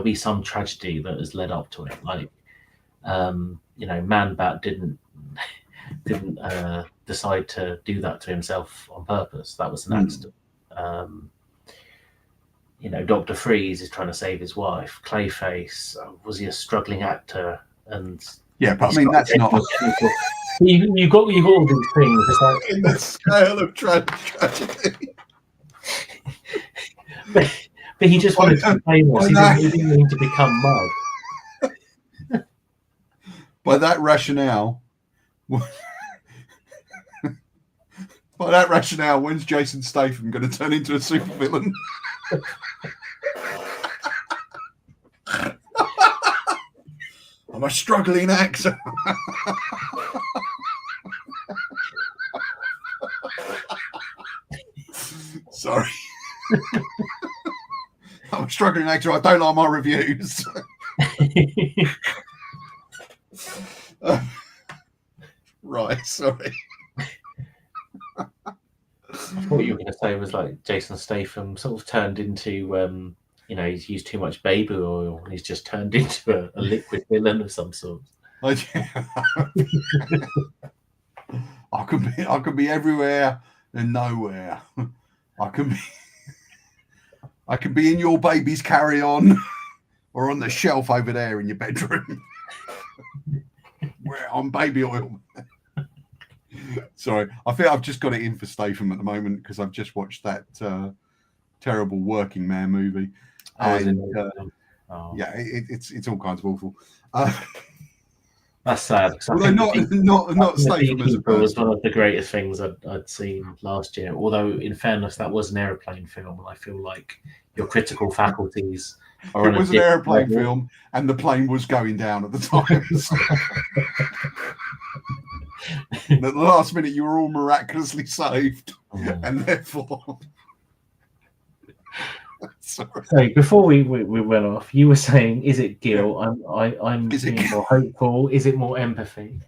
be some tragedy that has led up to it. Like Man Bat didn't decide to do that to himself on purpose. That was an accident. Dr. Freeze is trying to save his wife. Clayface, was he a struggling actor? And yeah, but I mean that's not. You got all these things. It's like in the scale of tragedy. but he just wanted to be famous. He didn't need to become mud. By that rationale, when's Jason Statham going to turn into a supervillain? I'm a struggling actor. Sorry. I'm a struggling actor. I don't like my reviews. Right, sorry. What you were going to say was like Jason Statham sort of turned into, he's used too much baby oil and he's just turned into a liquid villain of some sort. I could be everywhere and nowhere. I could be in your baby's carry-on or on the shelf over there in your bedroom. Where I'm baby oil. Sorry, I think I've just got it in for Statham at the moment because I've just watched that terrible Working Man movie. Yeah, it's all kinds of awful. That's sad. Although not Statham as a person. Was one of the greatest things I'd seen last year. Although, in fairness, that was an airplane film, and I feel like your critical faculties are. It was an airplane film, and the plane was going down at the time. At the last minute, you were all miraculously saved, and therefore. Sorry. So before we went off, you were saying, "Is it guilt?" I'm being more hopeful. Is it more empathy?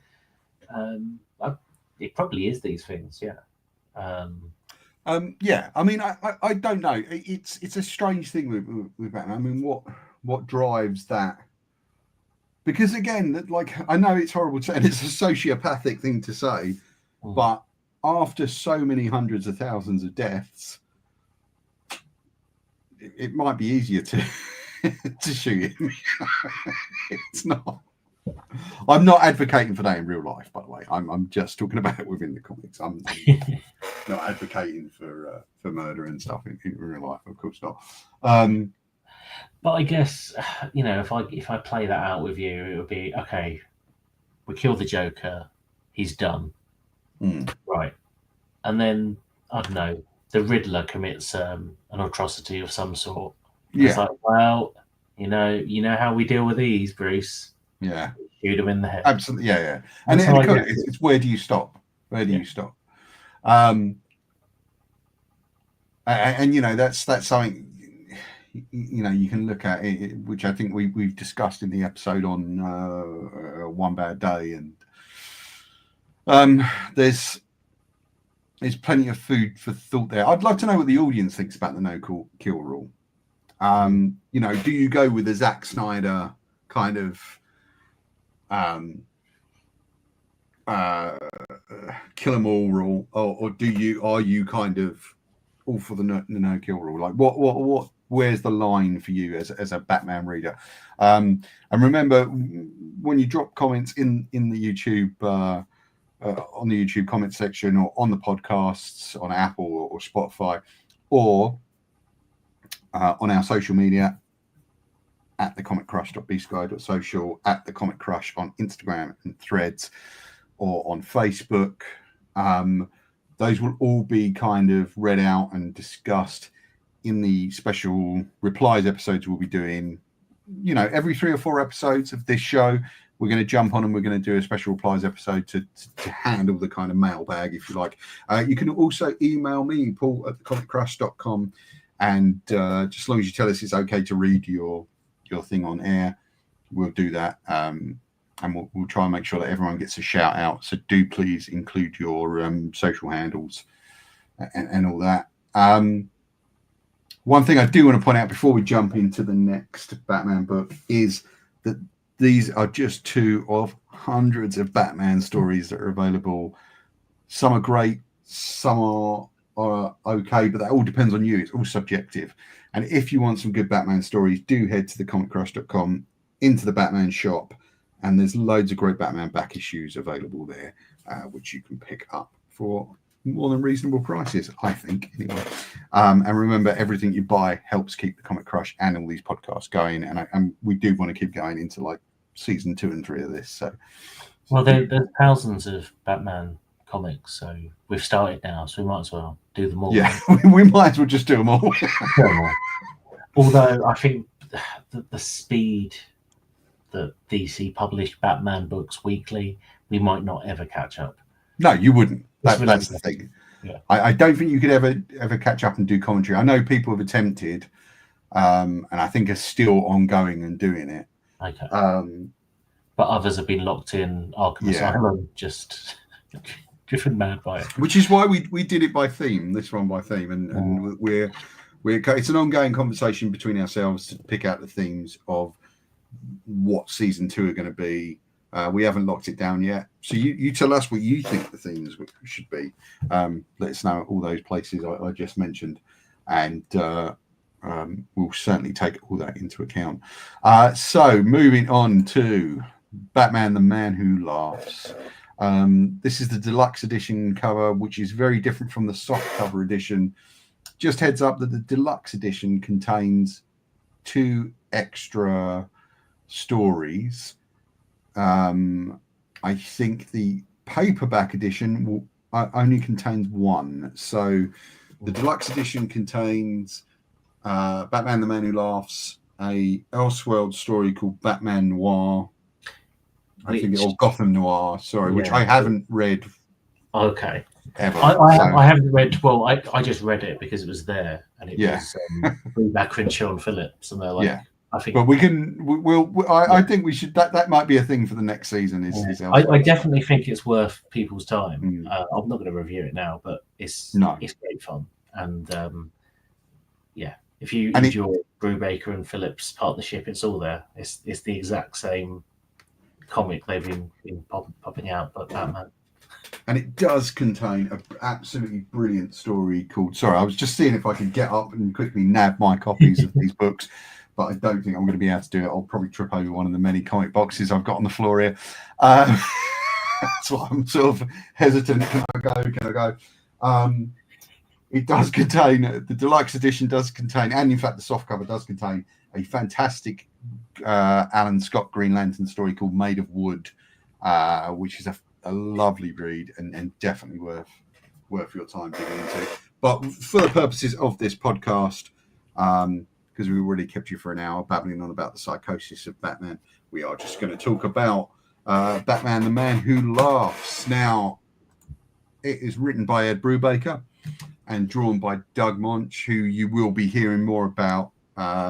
It probably is these things. Yeah. Yeah. I mean, I don't know. It's a strange thing with Batman. I mean, what drives that? Because again, like I know it's horrible to say, and it's a sociopathic thing to say, but after so many hundreds of thousands of deaths. It might be easier to shoot him. It's not. I'm not advocating for that in real life, by the way. I'm just talking about it within the comics. I'm not advocating for murder and stuff in real life, of course not. But I guess if I play that out with you, it would be okay. We kill the Joker. He's done. Right, and then I don't know. The Riddler commits an atrocity of some sort. Yeah. It's like, well, you know how we deal with these, Bruce. Yeah. Shoot him in the head. Absolutely. Yeah. And it's where do you stop? Where do you stop? And that's something you can look at it, which I think we've discussed in the episode on One Bad Day, and there's plenty of food for thought there. I'd love to know what the audience thinks about the no kill rule. You know, do you go with the Zack Snyder kind of kill 'em all rule, or are you kind of all for the no kill rule? Like what where's the line for you as a Batman reader? And remember, when you drop comments in the YouTube on the YouTube comment section, or on the podcasts on Apple or Spotify, or on our social media at thecomiccrush.bsky.social, at the Comic Crush on Instagram and Threads, or on Facebook. Those will all be kind of read out and discussed in the special replies episodes we'll be doing. You know, every 3 or 4 episodes of this show, we're going to jump on and we're going to do a special replies episode to handle the kind of mailbag, if you like. You can also email me, paul@thecomiccrush.com, and just as long as you tell us it's okay to read your thing on air, we'll do that. And we'll try and make sure that everyone gets a shout out. So do please include your social handles and all that. One thing I do want to point out before we jump into the next Batman book is that these are just 2 of hundreds of Batman stories that are available. Some are great, some are okay, but that all depends on you. It's all subjective. And if you want some good Batman stories, do head to thecomiccrush.com, into the Batman shop, and there's loads of great Batman back issues available there, which you can pick up for more than reasonable prices, I think, anyway. And remember, everything you buy helps keep the Comic Crush and all these podcasts going, and we do want to keep going into like season 2 and 3 of this. So, well, there's thousands of Batman comics, so we've started now, so we might as well do them all. Yeah, we might as well just do them all. Although I think the speed that DC published Batman books weekly, we might not ever catch up. No, you wouldn't. That's the thing. Yeah. I don't think you could ever catch up and do commentary. I know people have attempted, and I think are still ongoing and doing it. Okay. But others have been locked in Arkham Asylum, just driven mad by it. Which is why we did it by theme, this one by theme, and we're it's an ongoing conversation between ourselves to pick out the themes of what season 2 are going to be. We haven't locked it down yet, so you tell us what you think the themes should be. Let us know at all those places I just mentioned, and we'll certainly take all that into account. So moving on to Batman the Man Who Laughs. This is the deluxe edition cover, which is very different from the soft cover edition. Just heads up that the deluxe edition contains 2 extra stories. I think the paperback edition only contains 1. So the deluxe edition contains Batman the Man Who Laughs, a Elseworld story called Batman Noir, or Gotham Noir, which I haven't read. Okay. Ever. I haven't read. Well, I just read it because it was there, and it was Brubaker and Sean Phillips, and they're like, I think. But I think we should. That might be a thing for the next season. I definitely think it's worth people's time. I'm not going to review it now, but it's great fun, and if you enjoy Brubaker and Phillips partnership, it's all there. It's the exact same comic they've been popping out, but Batman. And it does contain an absolutely brilliant story called... Sorry, I was just seeing if I could get up and quickly nab my copies of these books, but I don't think I'm going to be able to do it. I'll probably trip over one of the many comic boxes I've got on the floor here. That's why I'm sort of hesitant. Can I go? It does contain... The deluxe edition does contain, and in fact the softcover does contain, a fantastic Alan Scott Green Lantern story called Made of Wood, which is a lovely read and definitely worth your time digging into. But for the purposes of this podcast, because we've already kept you for an hour babbling on about the psychosis of Batman, we are just going to talk about Batman the Man Who Laughs. Now, it is written by Ed Brubaker and drawn by Doug Monch, who you will be hearing more about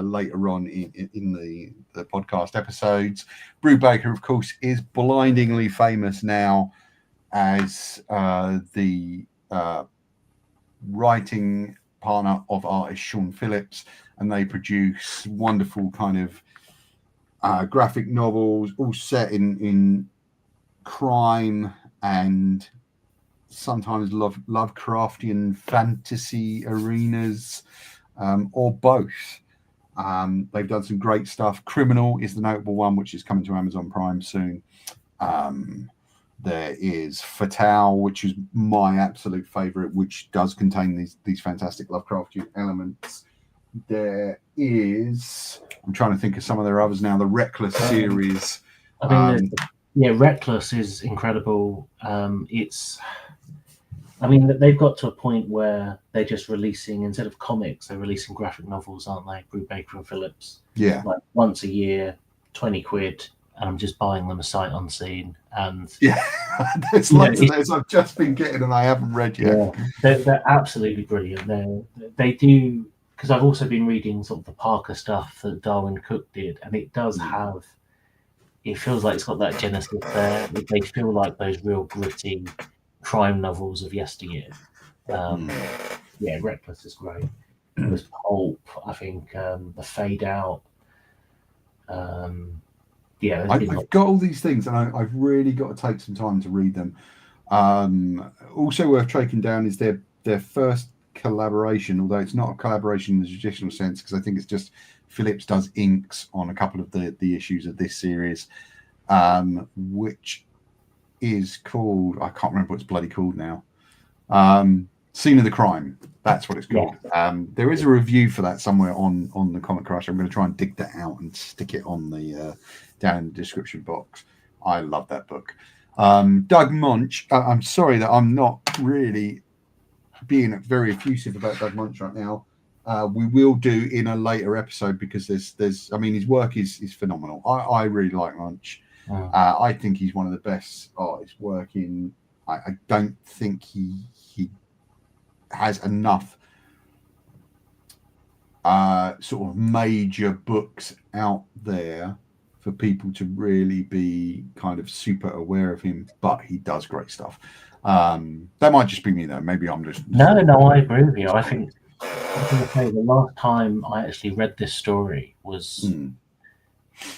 later on in the podcast episodes. Brubaker, of course, is blindingly famous now as the writing partner of artist Sean Phillips, and they produce wonderful kind of graphic novels, all set in crime and sometimes Lovecraftian fantasy arenas, or both. They've done some great stuff. Criminal is the notable one, which is coming to Amazon Prime soon. There is Fatale, which is my absolute favorite, which does contain these fantastic Lovecraftian elements. There is, I'm trying to think of some of their others now, the Reckless series. I mean, Reckless is incredible. They've got to a point where they're just releasing, instead of comics, they're releasing graphic novels, aren't they? Bruce Baker and Phillips. Yeah. Like once a year, 20 quid, and I'm just buying them sight unseen. And yeah, there's lots of those I've just been getting and I haven't read yet. Yeah, they're absolutely brilliant. They do, because I've also been reading sort of the Parker stuff that Darwin Cook did, and it does have, it feels like it's got that genesis there. They feel like those real gritty crime novels of yesteryear. Reckless is great. There's Pulp, I think, The Fade Out. I've got all these things, and I've really got to take some time to read them. Also worth tracking down is their first collaboration, although it's not a collaboration in the traditional sense, because I think it's just Phillips does inks on a couple of the issues of this series, which is called, I can't remember what it's bloody called now. Scene of the Crime. That's what it's called. Yeah. There is a review for that somewhere on the Comic Crush. I'm going to try and dig that out and stick it on the down in the description box. I love that book. Doug Munch. I'm sorry that I'm not really being very effusive about Doug Munch right now. We will do in a later episode, because there's I mean, his work is phenomenal. I really like Munch. I think he's one of the best artists working. I don't think he has enough sort of major books out there for people to really be kind of super aware of him, but he does great stuff. That might just be me though. Maybe I'm just no. I agree with you. I think the last time I actually read this story was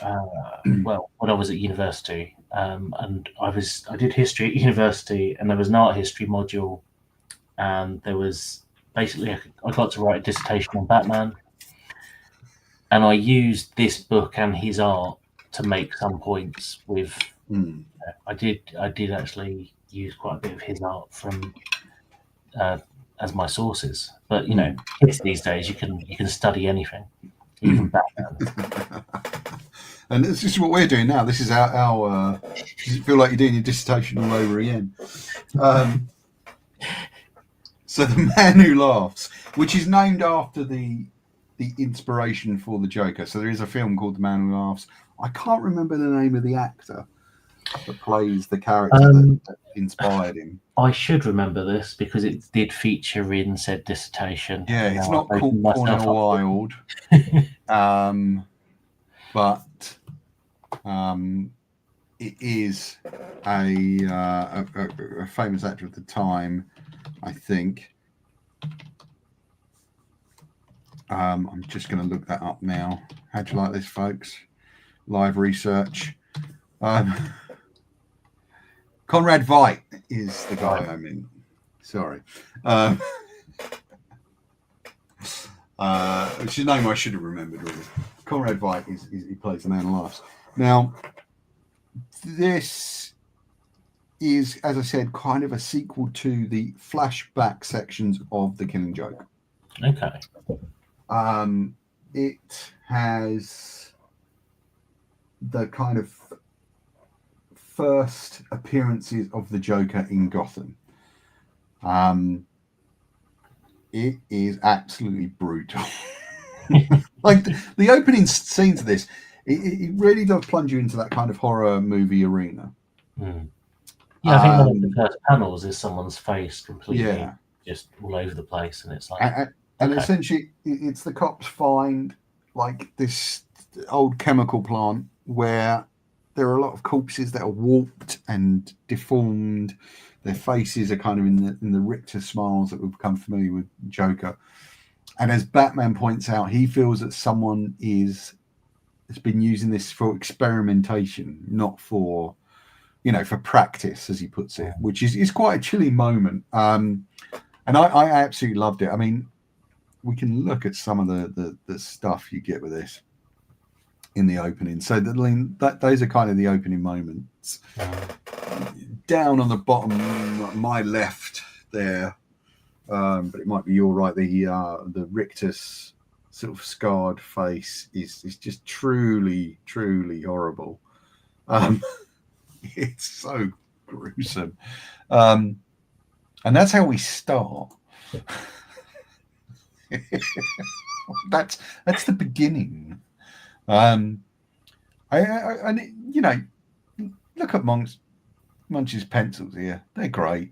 when I was at university, and I did history at university, and there was an art history module, and there was basically I got to write a dissertation on Batman, and I used this book and his art to make some points with. I did actually use quite a bit of his art from as my sources, but kids these days you can study anything, even Batman. And this is what we're doing now. This is our does it feel like you're doing your dissertation all over again? So The Man Who Laughs, which is named after the inspiration for the Joker. So there is a film called The Man Who Laughs. I can't remember the name of the actor that plays the character that inspired him. I should remember this because it did feature in said dissertation. Yeah, it's not called Cornel Wilde, but it is a famous actor of the time, I think. I'm just going to look that up now. How'd you like this, folks? Live research. Conrad Veidt is the guy I mean. Sorry. Which is a name I should have remembered, really. Conrad Veidt he plays The Man Who Laughs. Now, this is, as I said, kind of a sequel to the flashback sections of The Killing Joke. Okay. It has the kind of first appearances of the Joker in Gotham. It is absolutely brutal. Like the opening scenes of this, it really does plunge you into that kind of horror movie arena. Yeah, I think one of the first panels is someone's face completely just all over the place, and it's like, and essentially, it's the cops find like this old chemical plant where there are a lot of corpses that are warped and deformed. Their faces are kind of in the Richter smiles that we've become familiar with Joker. And as Batman points out, he feels that someone has been using this for experimentation, not for, for practice, as he puts it, which is quite a chilling moment. And I absolutely loved it. I mean, we can look at some of the stuff you get with this in the opening. So those are kind of the opening moments. Down on the bottom, my left there, but it might be your right. The Richter's sort of scarred face is just truly horrible. It's so gruesome, and that's how we start. that's the beginning. I look at Munch's pencils here. They're great.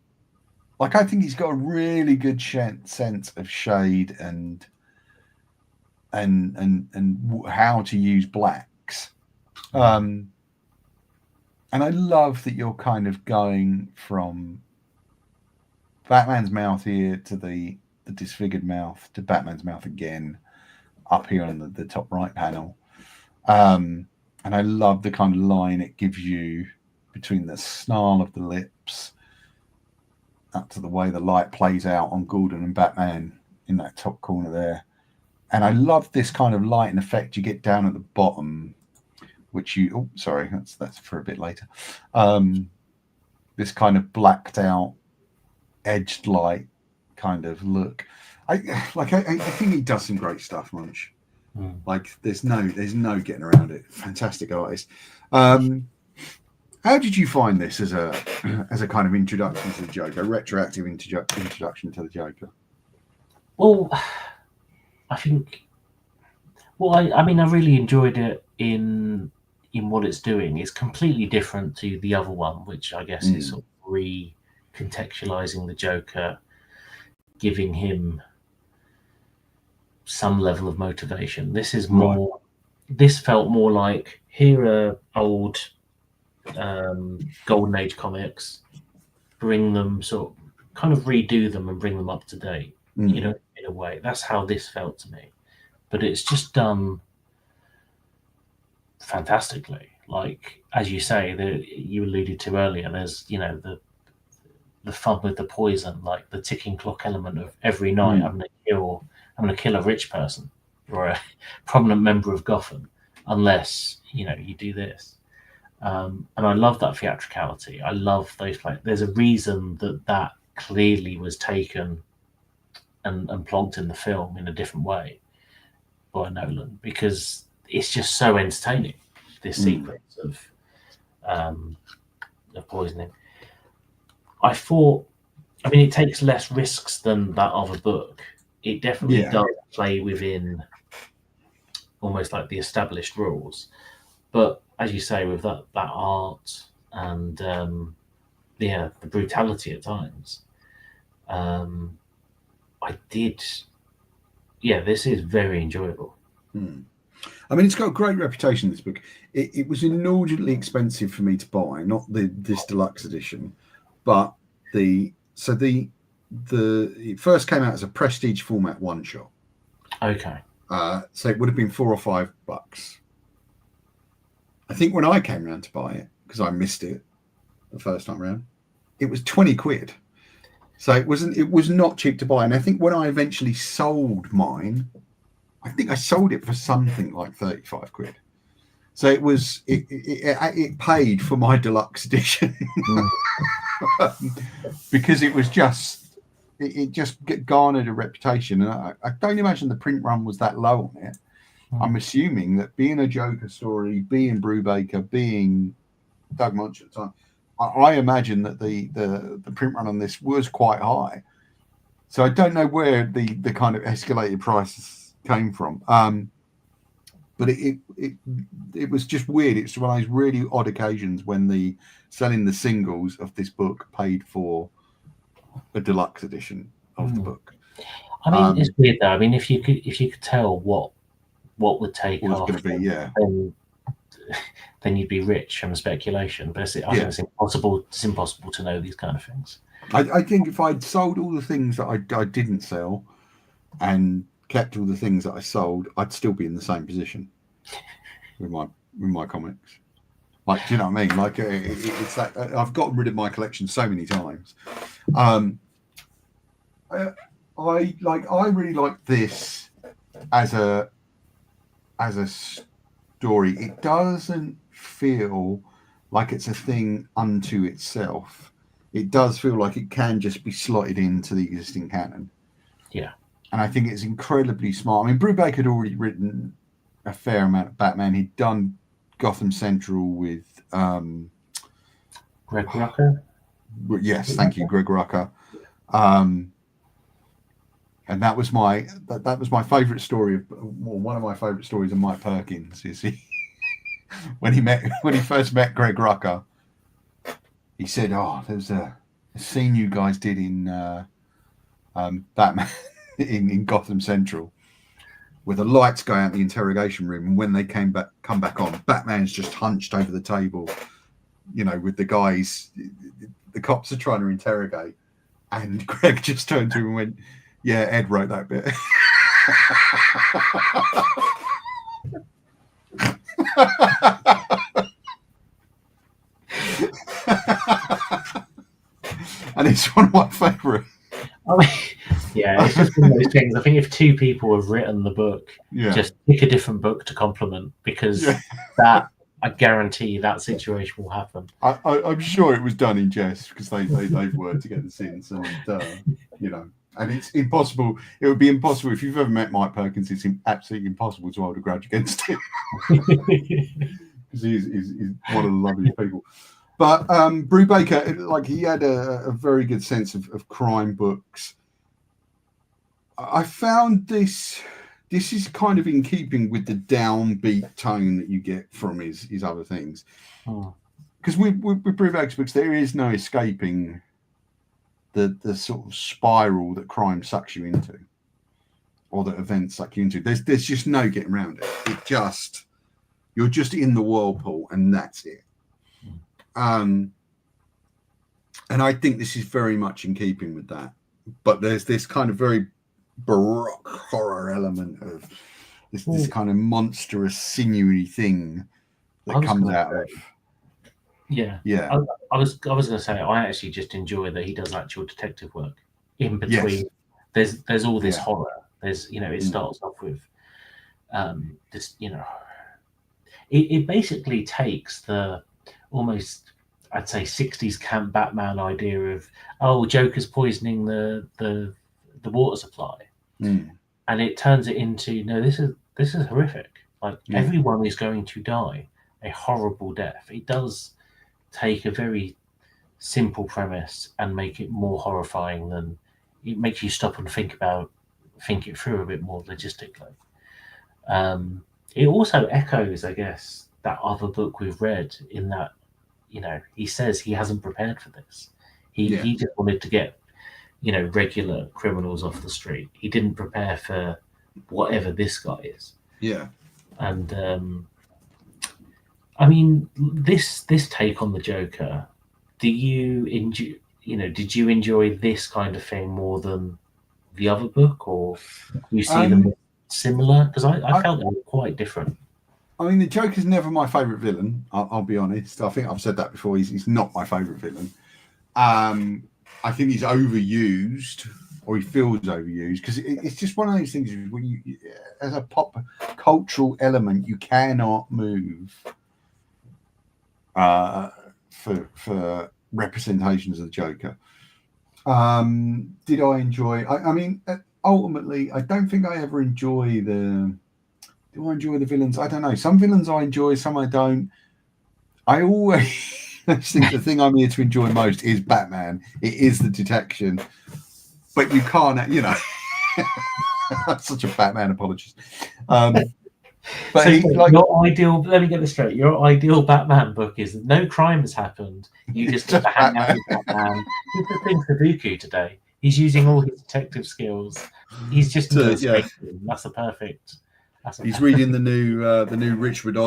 Like, I think he's got a really good sense of shade and how to use blacks. And I love that you're kind of going from Batman's mouth here to the disfigured mouth to Batman's mouth again up here on the top right panel. And I love the kind of line it gives you between the snarl of the lips up to the way the light plays out on Gordon and Batman in that top corner there. And I love this kind of light and effect you get down at the bottom, which that's for a bit later. This kind of blacked out, edged light kind of look. I think he does some great stuff, Munch. Like, there's no getting around it. Fantastic artist. How did you find this as a kind of introduction to the Joker, retroactive introduction to the Joker? Well, I really enjoyed it in what it's doing. It's completely different to the other one, which I guess is sort of recontextualizing the Joker, giving him some level of motivation. This is more. Right. This felt more like, here are old Golden Age comics, bring them kind of redo them and bring them up to date. In a way, that's how this felt to me. But it's just done fantastically. Like, as you say, you alluded to earlier, there's the fun with the poison, like the ticking clock element of every night I'm going to kill a rich person or a prominent member of Gotham, unless you do this. And I love that theatricality. I love those plays. There's a reason that clearly was taken and plonked in the film in a different way by Nolan, because it's just so entertaining, this sequence of poisoning. I thought, it takes less risks than that other book. It definitely does play within almost like the established rules. But as you say, with that art and the brutality at times, this is very enjoyable. It's got a great reputation, this book. It was inordinately expensive for me to buy, not this deluxe edition, but it first came out as a prestige format one shot. Okay. So it would have been $4 or $5. I think when I came around to buy it, because I missed it the first time around, it was 20 quid. So it was not cheap to buy. And I think when I eventually sold mine, I think I sold it for something like 35 quid. So it paid for my deluxe edition because it was just garnered a reputation. And I don't imagine the print run was that low on it. I'm assuming that being a Joker story, being Brubaker, being Doug Munch at the time, I imagine that the print run on this was quite high. So I don't know where the kind of escalated prices came from. But it was just weird. It's one of those really odd occasions when selling the singles of this book paid for a deluxe edition of the book. It's weird though. If you could tell what would take off, going to be, then you'd be rich from speculation. But I think it's impossible. It's impossible to know these kind of things. I think if I'd sold all the things that I didn't sell and kept all the things that I sold, I'd still be in the same position with my comics. Like, do you know what I mean? Like, it's that I've gotten rid of my collection so many times. I really like this as a story. It doesn't feel like it's a thing unto itself. It does feel like it can just be slotted into the existing canon. Yeah. And I think it's incredibly smart. I mean, Brubaker had already written a fair amount of Batman. He'd done Gotham Central with Greg Rucka. Yes, thank you, Greg Rucka. And that was my favourite story one of my favourite stories of Mike Perkins. You see, when he first met Greg Rucka, he said, "Oh, there's a scene you guys did in Batman in Gotham Central, where the lights go out in the interrogation room, and when they come back on, Batman's just hunched over the table, you know, with the guys, the cops are trying to interrogate, and Greg just turned to him and went, yeah, Ed wrote that bit." And it's one of my favourite. I mean, yeah, it's just one of those things. I think if two people have written the book, just pick a different book to complement, because that, I guarantee that situation will happen. I'm sure it was done in jest, because they've worked together since, and you know, and it's impossible. It would be impossible if you've ever met Mike Perkins. It's absolutely impossible to hold a grudge against him, because he's one of the loveliest people. But Brubaker, like, he had a very good sense of crime books. I found this is kind of in keeping with the downbeat tone that you get from his other things. Because with Brubaker's books, there is no escaping the sort of spiral that crime sucks you into, or that events suck you into. There's just no getting around it. You're just in the whirlpool, and that's it. And I think this is very much in keeping with that. But there's this kind of very baroque horror element of this kind of monstrous, sinewy thing that comes out of. Yeah. I was going to say, I actually just enjoy that he does actual detective work in between. Yes. There's all this horror. There's, you know, it starts off with this, you know, it basically takes the almost, I'd say, 60s camp Batman idea of, oh, Joker's poisoning the water supply, and it turns it into, no, this is horrific. Like, everyone is going to die a horrible death. It does take a very simple premise and make it more horrifying than it makes you stop and think it through a bit more logistically. It also echoes, I guess, that other book we've read, in that, you know, he says he hasn't prepared for this. He just wanted to get, you know, regular criminals off the street. He didn't prepare for whatever this guy is. Yeah. And I mean, this take on the Joker, did you enjoy this kind of thing more than the other book, or you see them similar? Because I felt they were quite different. I mean, the Joker's never my favourite villain. I'll be honest. I think I've said that before. He's not my favourite villain. I think he's overused, or he feels overused, because it's just one of those things when you, as a pop cultural element, you cannot move for representations of the Joker. Did I enjoy? I mean, ultimately, I don't think I ever enjoy the. Do I enjoy the villains? I don't know. Some villains I enjoy, some I don't. I always think the thing I'm here to enjoy most is Batman. It is the detection. But you can't, you know. I'm such a Batman apologist. But so your ideal, let me get this straight. Your ideal Batman book is no crime has happened. You just get to hang out with Batman. Here's the thing for Dooku today. He's using all his detective skills. He's just in the space room. That's a perfect He's reading the new Richard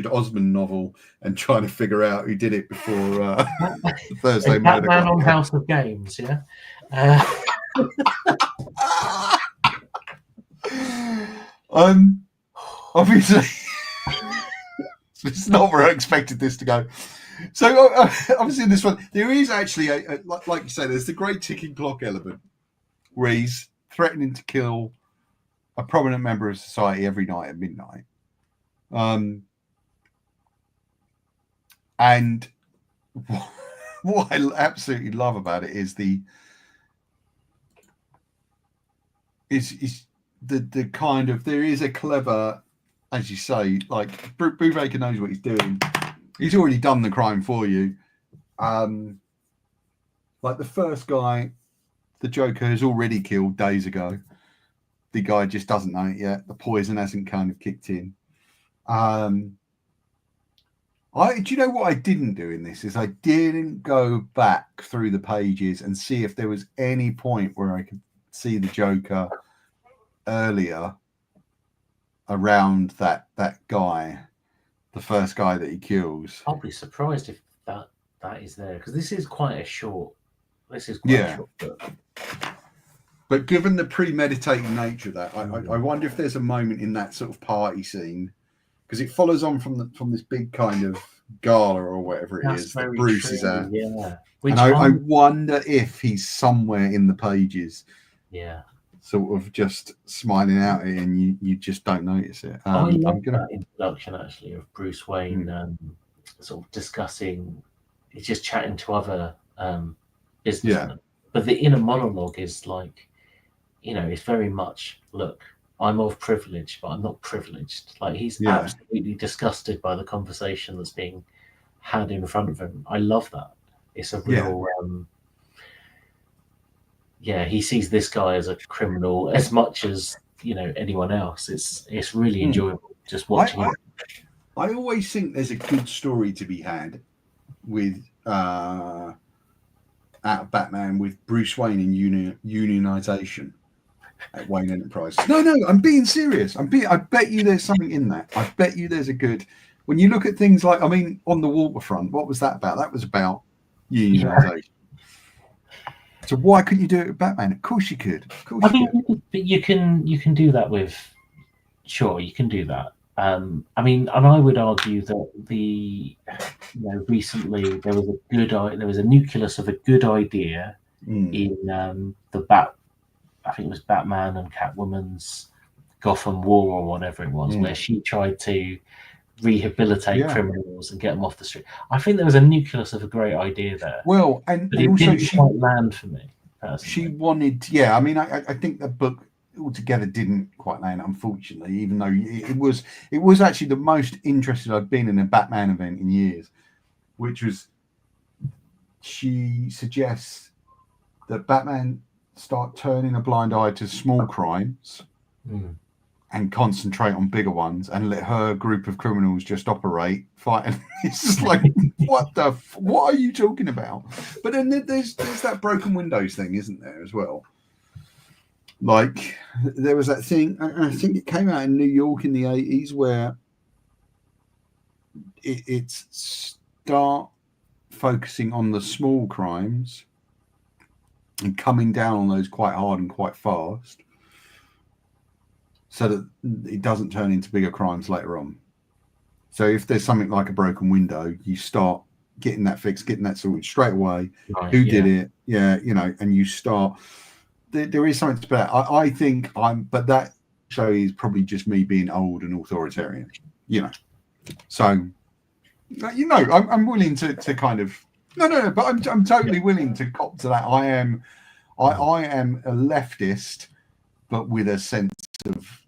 Osman novel and trying to figure out who did it before Thursday Murder. Batman on House of Games, yeah. Obviously, it's not where I expected this to go. So obviously in this one, there is actually like you say, there's the great ticking clock element where he's threatening to kill a prominent member of society every night at midnight. And what I absolutely love about it is the kind of, there is a clever, as you say, like Brubaker knows what he's doing. He's already done the crime for you. Like the first guy, the Joker has already killed days ago. The guy just doesn't know it yet. The poison hasn't kind of kicked in. Do you know what I didn't do in this? Is I didn't go back through the pages and see if there was any point where I could see the Joker earlier around that guy, the first guy that he kills. I'll be surprised if that is there, because this is quite a short. This is quite a short book. But given the premeditated nature of that, I wonder if there's a moment in that sort of party scene, because it follows on from this big kind of gala or whatever it is that Bruce is at. Yeah. And I wonder if he's somewhere in the pages. Yeah. Sort of just smiling out at it, and you just don't notice it. I love that introduction actually of Bruce Wayne sort of discussing, he's just chatting to other businessmen. Yeah. But the inner monologue is like, it's very much, look, I'm of privilege, but I'm not privileged. Like he's absolutely disgusted by the conversation that's being had in front of him. I love that. It's a real he sees this guy as a criminal as much as anyone else. It's really enjoyable just watching it. I always think there's a good story to be had with out of Batman with Bruce Wayne and unionization at Wayne Enterprises. No, I'm being serious. I bet you there's something in that. I bet you there's a good. When you look at things like, on the waterfront, what was that about? That was about unionization. So why couldn't you do it with Batman? Of course you could. You can do that with. Sure, you can do that. And I would argue that recently there was a nucleus of a good idea in I think it was Batman and Catwoman's Gotham War or whatever it was, where she tried to rehabilitate criminals and get them off the street. I think there was a nucleus of a great idea there. Well, but it also didn't quite land for me personally. She wanted, I think the book altogether didn't quite land, unfortunately, even though it was actually the most interested I've been in a Batman event in years, which was, she suggests that Batman start turning a blind eye to small crimes and concentrate on bigger ones, and let her group of criminals just operate, fighting. It's just like, what are you talking about? But then there's that broken windows thing, isn't there, as well? Like, there was that thing, and I think it came out in New York in the 80s, where it's start focusing on the small crimes and coming down on those quite hard and quite fast, so that it doesn't turn into bigger crimes later on. So if there's something like a broken window, you start getting that fixed, getting that sorted straight away. Right, who did it? Yeah, and you start. There is something to that. I think but that show is probably just me being old and authoritarian, So, I'm willing to kind of but I'm totally willing to cop to that. I am a leftist, but with a sense of.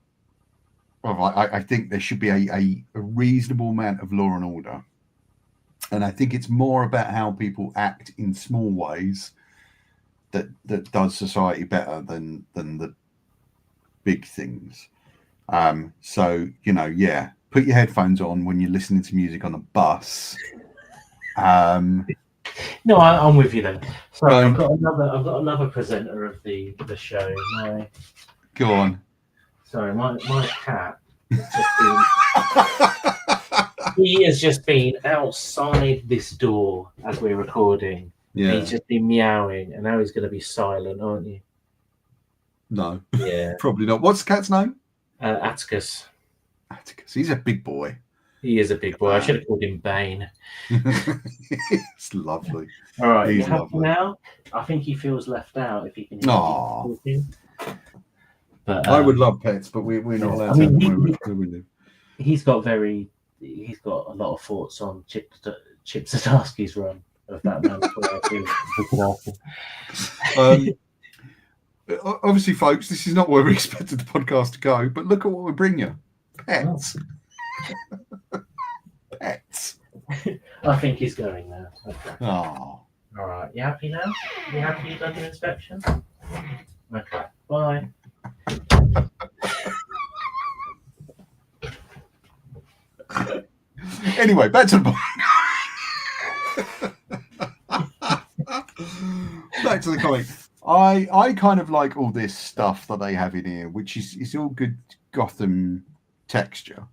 Well, I think there should be a reasonable amount of law and order, and I think it's more about how people act in small ways that does society better than the big things. So put your headphones on when you're listening to music on a bus. No, I'm with you then. So I've got another presenter of the show. Go on. Sorry, my cat He has just been outside this door as we're recording. Yeah. He's just been meowing, and now he's going to be silent, aren't you? No. Yeah. Probably not. What's the cat's name? Atticus. Atticus. He's a big boy. He is a big boy. I should have called him Bane. It's lovely. All right, He's you happy lovely. now? I think he feels left out if he can hear Aw. you talking. But I would love pets, but we're not allowed to have them where we live. He's got a lot of thoughts on Chip Zdarsky's run of Batman. Obviously, folks, this is not where we expected the podcast to go, but look at what we bring you. Pets. Oh. Pets. I think he's going now. Okay. Oh. All right. You happy now? You happy you done the inspection? Okay. Bye. Anyway, back to the back to the comic. I kind of like all this stuff that they have in here, which is all good Gotham texture.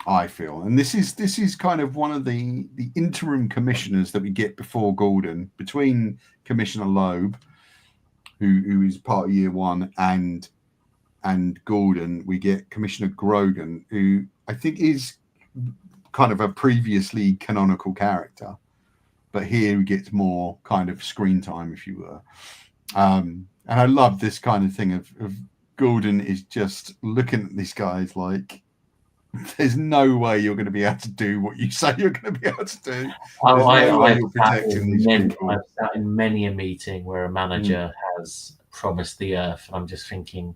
I feel, and this is kind of one of the interim commissioners that we get before Gordon, between Commissioner Loeb, who is part of Year One, and Gordon. We get Commissioner Grogan, who I think is kind of a previously canonical character, but here he gets more kind of screen time, if you were. And I love this kind of thing of Gordon is just looking at these guys like, there's no way you're going to be able to do what you say you're going to be able to do. I've sat in many a meeting where a manager has promised the earth, and I'm just thinking,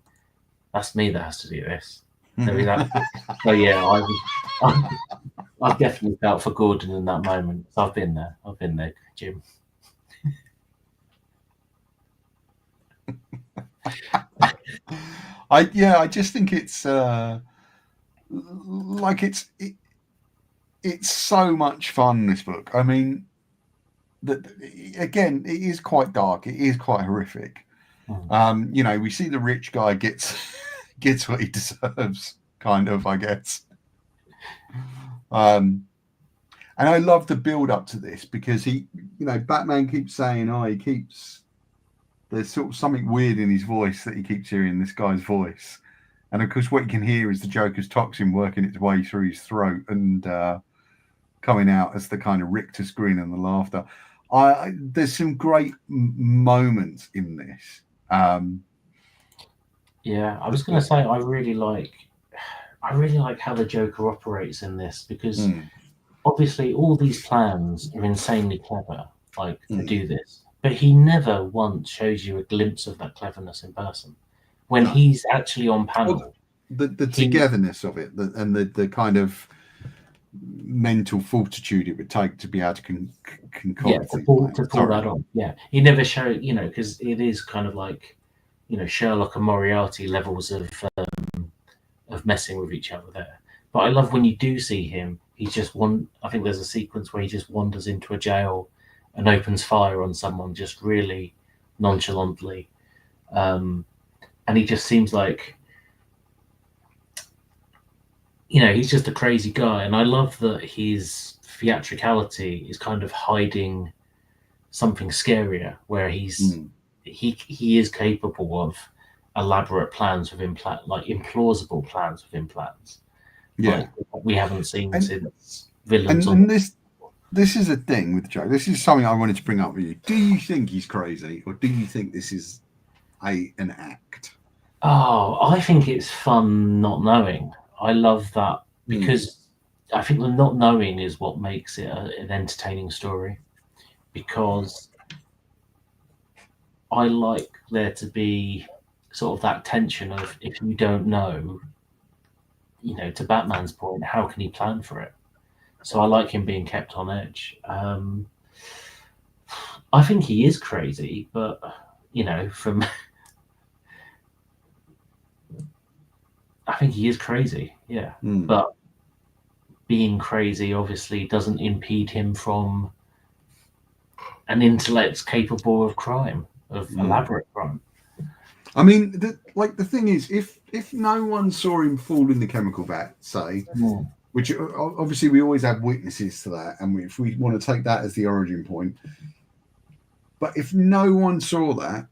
that's me that has to do this. So yeah, I've definitely felt for Gordon in that moment. I've been there, Jim. I just think it's it's so much fun, this book. I mean, again, it is quite dark. It is quite horrific. We see the rich guy gets what he deserves, kind of, I guess. And I love the build up to this, because Batman keeps saying, there's sort of something weird in his voice that he keeps hearing, this guy's voice. And of course, what you can hear is the Joker's toxin working its way through his throat and coming out as the kind of rictus grin and the laughter. There's some great moments in this. Yeah, I was going to say I really like how the Joker operates in this, because obviously all these plans are insanely clever, to do this, but he never once shows you a glimpse of that cleverness in person. When he's actually on panel, the togetherness of it, and the kind of mental fortitude it would take to be able to concoct to pull that on. Yeah, he never showed, because it is kind of like, Sherlock and Moriarty levels of messing with each other there. But I love when you do see him. He's just I think there's a sequence where he just wanders into a jail and opens fire on someone just really nonchalantly. And he just seems like, he's just a crazy guy. And I love that his theatricality is kind of hiding something scarier, where he is capable of elaborate plans with implausible plans with implants. Yeah, we haven't seen since villains. And this is a thing with Joe. This is something I wanted to bring up with you. Do you think he's crazy, or do you think this is an act? Oh, I think it's fun not knowing. I love that, because I think the not knowing is what makes it an entertaining story, because I like there to be sort of that tension of, if you don't know, to Batman's point, how can he plan for it? So I like him being kept on edge. I think he is crazy, but I think he is crazy, yeah. But being crazy obviously doesn't impede him from an intellect capable of crime, of elaborate crime. I mean, the thing is, if no one saw him fall in the chemical vat, say, which obviously we always have witnesses to that, and if we want to take that as the origin point, but if no one saw that,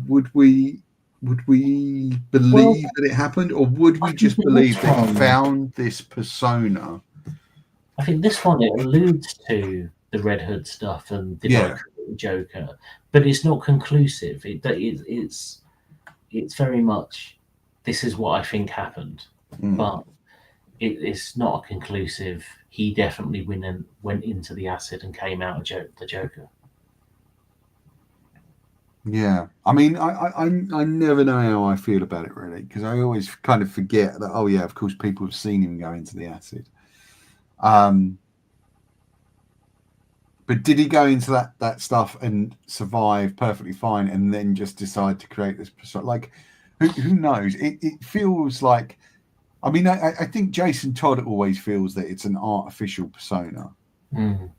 would we believe that it happened, or would we just believe that he found this persona? I think this one, it alludes to the Red Hood stuff and the Joker, but it's not conclusive. It's very much, this is what I think happened, but it's not a conclusive. He definitely went into the acid and came out the Joker. Yeah, I mean, I never know how I feel about it really, because I always kind of forget that. Oh yeah, of course, people have seen him go into the acid. But did he go into that stuff and survive perfectly fine, and then just decide to create this persona? Like, who knows? It feels like. I mean, I think Jason Todd always feels that it's an artificial persona. And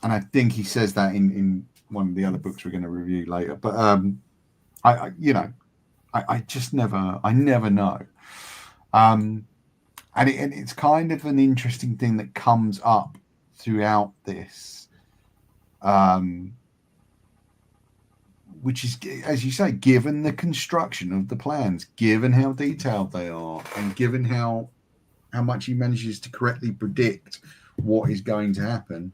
I think he says that in one of the other books we're going to review later. But I just never know. And it's kind of an interesting thing that comes up throughout this, which is, as you say, given the construction of the plans, given how detailed they are, and given how much he manages to correctly predict what is going to happen.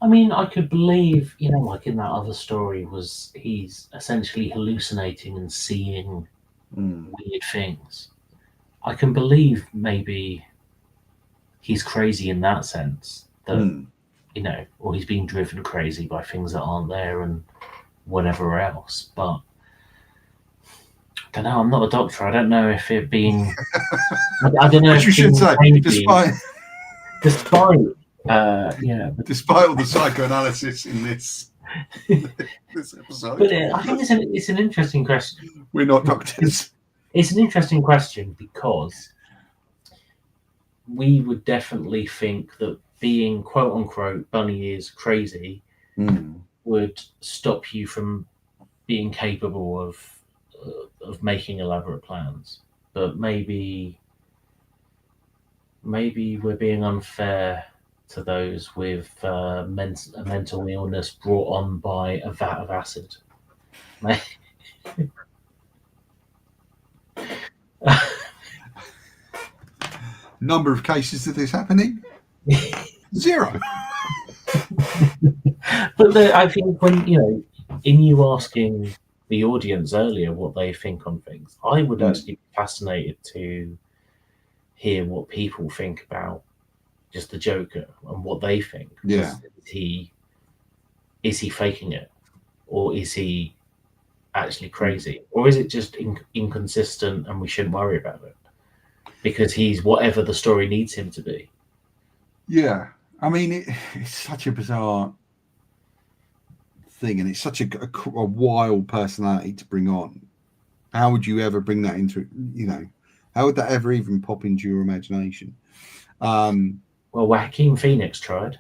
I mean, I could believe, like in that other story, he's essentially hallucinating and seeing weird things. I can believe maybe he's crazy in that sense, that or he's being driven crazy by things that aren't there and whatever else. But I don't know. I'm not a doctor. I don't know if it being. I don't know. Which you should say, despite all the psychoanalysis in this episode. But I think it's an interesting question. We're not doctors. It's an interesting question because we would definitely think that being quote unquote bunny ears crazy would stop you from being capable of making elaborate plans. But maybe we're being unfair to those with a mental illness brought on by a vat of acid. Number of cases of this happening? 0. But I think when, in you asking the audience earlier what they think on things, I would actually be fascinated to hear what people think about just the Joker and what they think. Yeah. Is he faking it? Or is he actually crazy? Or is it just inconsistent and we shouldn't worry about it? Because he's whatever the story needs him to be. Yeah. I mean, it's such a bizarre thing, and it's such a wild personality to bring on. How would you ever bring that into, how would that ever even pop into your imagination? Well, Joaquin Phoenix tried.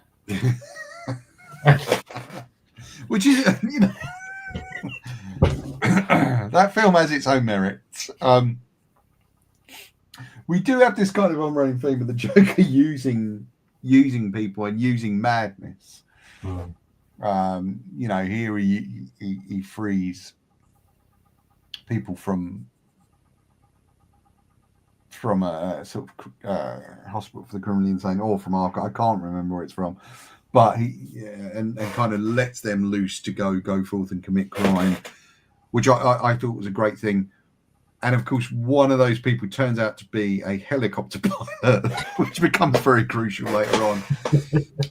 Which is, that film has its own merits. We do have this kind of on-running theme of the Joker using people and using madness. Here he frees people from a sort of hospital for the criminally insane, or from Arkham. I can't remember where it's from, but and kind of lets them loose to go forth and commit crime, which I thought was a great thing. And of course, one of those people turns out to be a helicopter pilot, which becomes very crucial later on.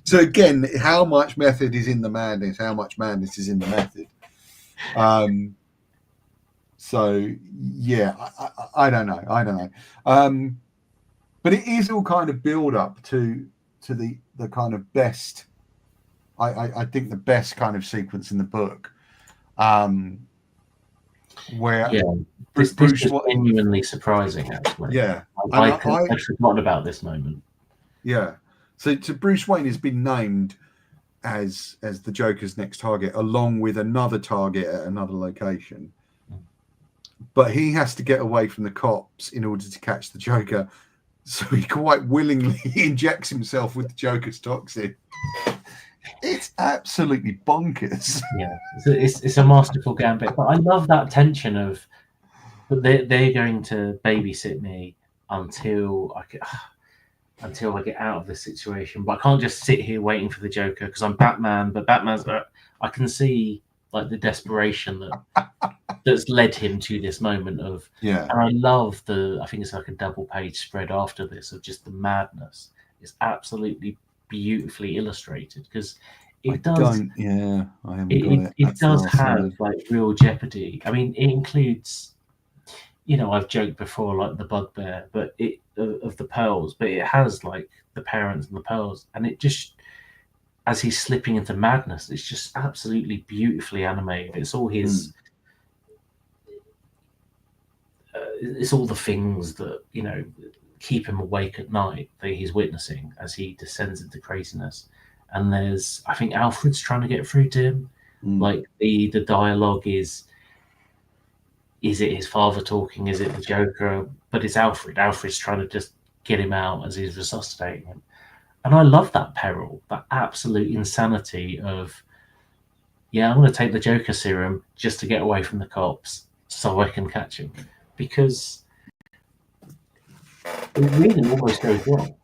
So again, how much method is in the madness? How much madness is in the method? So yeah, I don't know. But it is all kind of build up to the kind of best. I think the best kind of sequence in the book. Where this was genuinely surprising, actually. Yeah, I'd forgotten about this moment. Yeah, so Bruce Wayne has been named as the Joker's next target, along with another target at another location. But he has to get away from the cops in order to catch the Joker. So he quite willingly injects himself with the Joker's toxin. It's absolutely bonkers. Yeah, it's a masterful gambit. But I love that tension of, but they're going to babysit me until I get out of this situation. But I can't just sit here waiting for the Joker because I'm Batman. But Batman's, I can see like the desperation that's led him to this moment of. Yeah. And I love I think it's like a double page spread after this of just the madness. It's absolutely beautifully illustrated because it does. Yeah, I haven't got it. It does have like real jeopardy. I mean, it includes. I've joked before like the bugbear, but of the pearls, but it has like the parents and the pearls, and it just as he's slipping into madness, it's just absolutely beautifully animated. It's all his. It's all the things that keep him awake at night that he's witnessing as he descends into craziness. And I think Alfred's trying to get through to him. Like the dialogue is it his father talking? Is it the Joker? But it's Alfred. Alfred's trying to just get him out as he's resuscitating him. And I love that peril, that absolute insanity of, I'm going to take the Joker serum just to get away from the cops so I can catch him. Because it really almost goes wrong.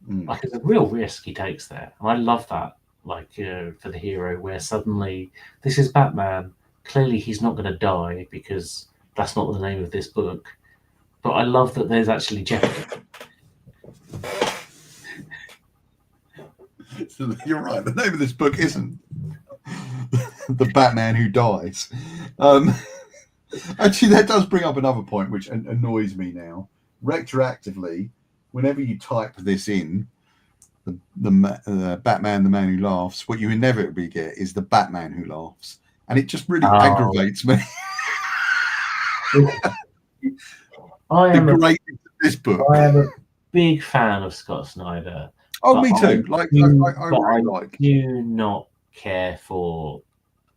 Like, it's a real risk he takes there. And I love that, like, for the hero, where suddenly this is Batman. Clearly he's not going to die because that's not the name of this book. But I love that there's actually jeopardy. So you're right. The name of this book isn't The Batman Who Dies. Actually, that does bring up another point which annoys me now. Retroactively, whenever you type this in, the Batman, the Man Who Laughs, what you inevitably get is the Batman Who Laughs. And it just really aggravates me. I am a big fan of Scott Snyder. Oh, me too. I do not care for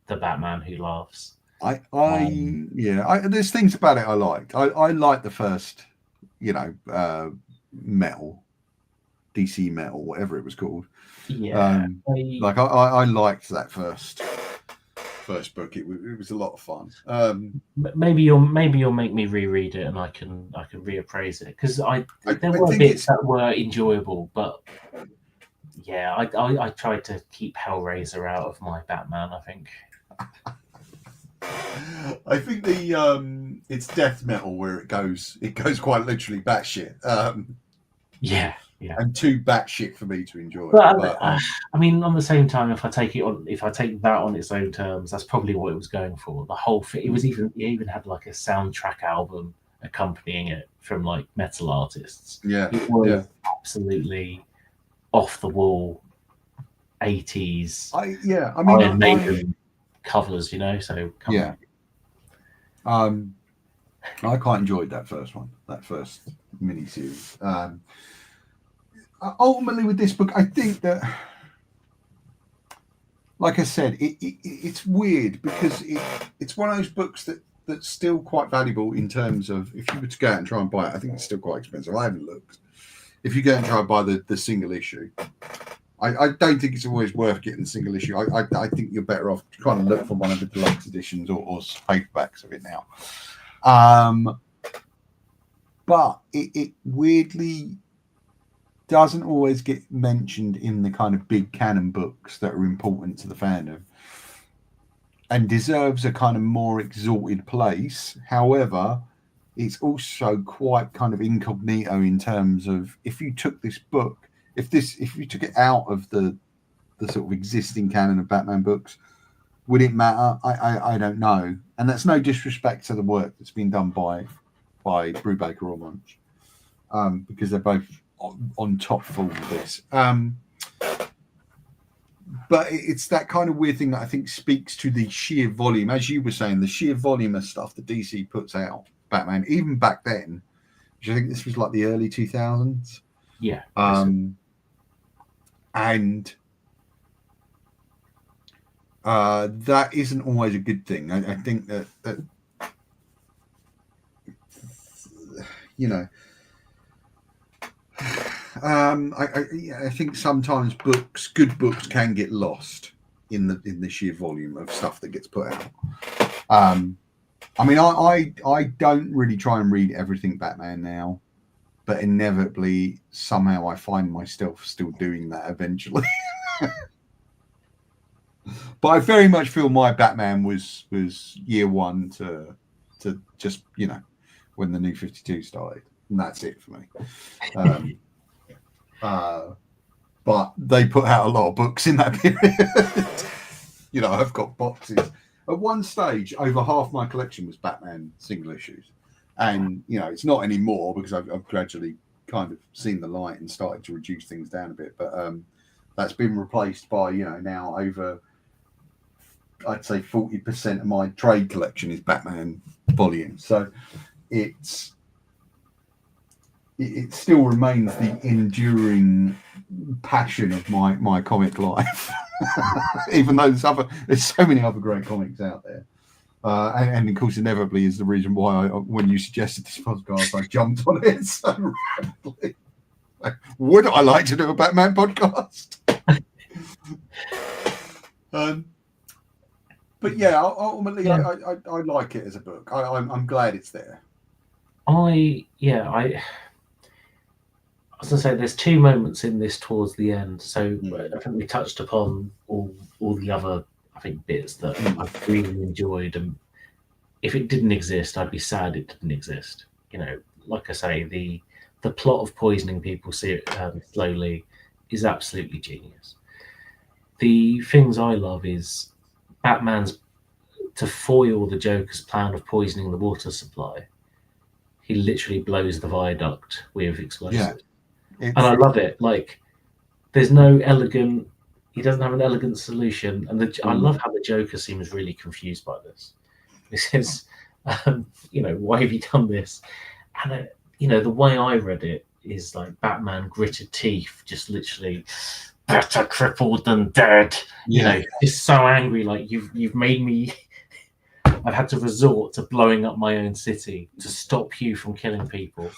the Batman Who Laughs. There's things about it I liked. I like the first, Metal, DC Metal, whatever it was called. Yeah, I liked that first book. It was a lot of fun. Maybe you'll make me reread it and I can reappraise it because there were bits that were enjoyable, but I tried to keep Hellraiser out of my Batman. I think it's death metal where it goes quite literally batshit. And too batshit for me to enjoy. But I mean, on the same time, if I take that on its own terms, that's probably what it was going for. The whole thing. It even had like a soundtrack album accompanying it from like metal artists. Yeah, it was absolutely off the wall 80s. Iron Maiden covers, So I quite enjoyed that first one, that first mini-series. Ultimately, with this book, I think that, like I said, it's weird because it's one of those books that's still quite valuable in terms of if you were to go out and try and buy it. I think it's still quite expensive. I haven't looked. If you go and try and buy the single issue, I don't think it's always worth getting the single issue. I think you're better off trying to look for one of the deluxe editions or paperbacks of it now. But it weirdly doesn't always get mentioned in the kind of big canon books that are important to the fandom and deserves a kind of more exalted place. However, it's also quite kind of incognito in terms of if you took this book, if you took it out of the sort of existing canon of Batman books, would it matter? I don't know. And that's no disrespect to the work that's been done by Brubaker or Munch, because they're both on top of all of this. But it's that kind of weird thing that I think speaks to the sheer volume, as you were saying, the sheer volume of stuff that DC puts out, Batman, even back then, which I think this was like the early 2000s. Yeah. And that isn't always a good thing. I think that you know, I think sometimes good books can get lost in the sheer volume of stuff that gets put out. I mean, I don't really try and read everything Batman now, but inevitably somehow I find myself still doing that eventually. But I very much feel my Batman was year one to just, when the New 52 started, and that's it for me. But they put out a lot of books in that period. I've got boxes. At one stage, over half my collection was Batman single issues, and it's not anymore because I've gradually kind of seen the light and started to reduce things down a bit. But that's been replaced by now over, I'd say 40% of my trade collection is Batman volumes. So it still remains the enduring passion of my comic life, even though there's so many other great comics out there. And of course, inevitably is the reason why when you suggested this podcast, I jumped on it so rapidly. Would I like to do a Batman podcast? But yeah, ultimately, I like it as a book. I'm glad it's there. I was going to say there's two moments in this towards the end. So I think we touched upon all the other, I think, bits that I've really enjoyed. And if it didn't exist, I'd be sad it didn't exist. Like I say, the plot of poisoning people slowly is absolutely genius. The things I love is Batman's, to foil the Joker's plan of poisoning the water supply, he literally blows the viaduct with explosives. Yeah, and I love it. Like, there's no elegant, he doesn't have an elegant solution. And I love how the Joker seems really confused by this. He says, why have you done this? And, the way I read it is like Batman gritted teeth, just literally better crippled than dead. Yeah. Just so angry, like you've made me. I've had to resort to blowing up my own city to stop you from killing people.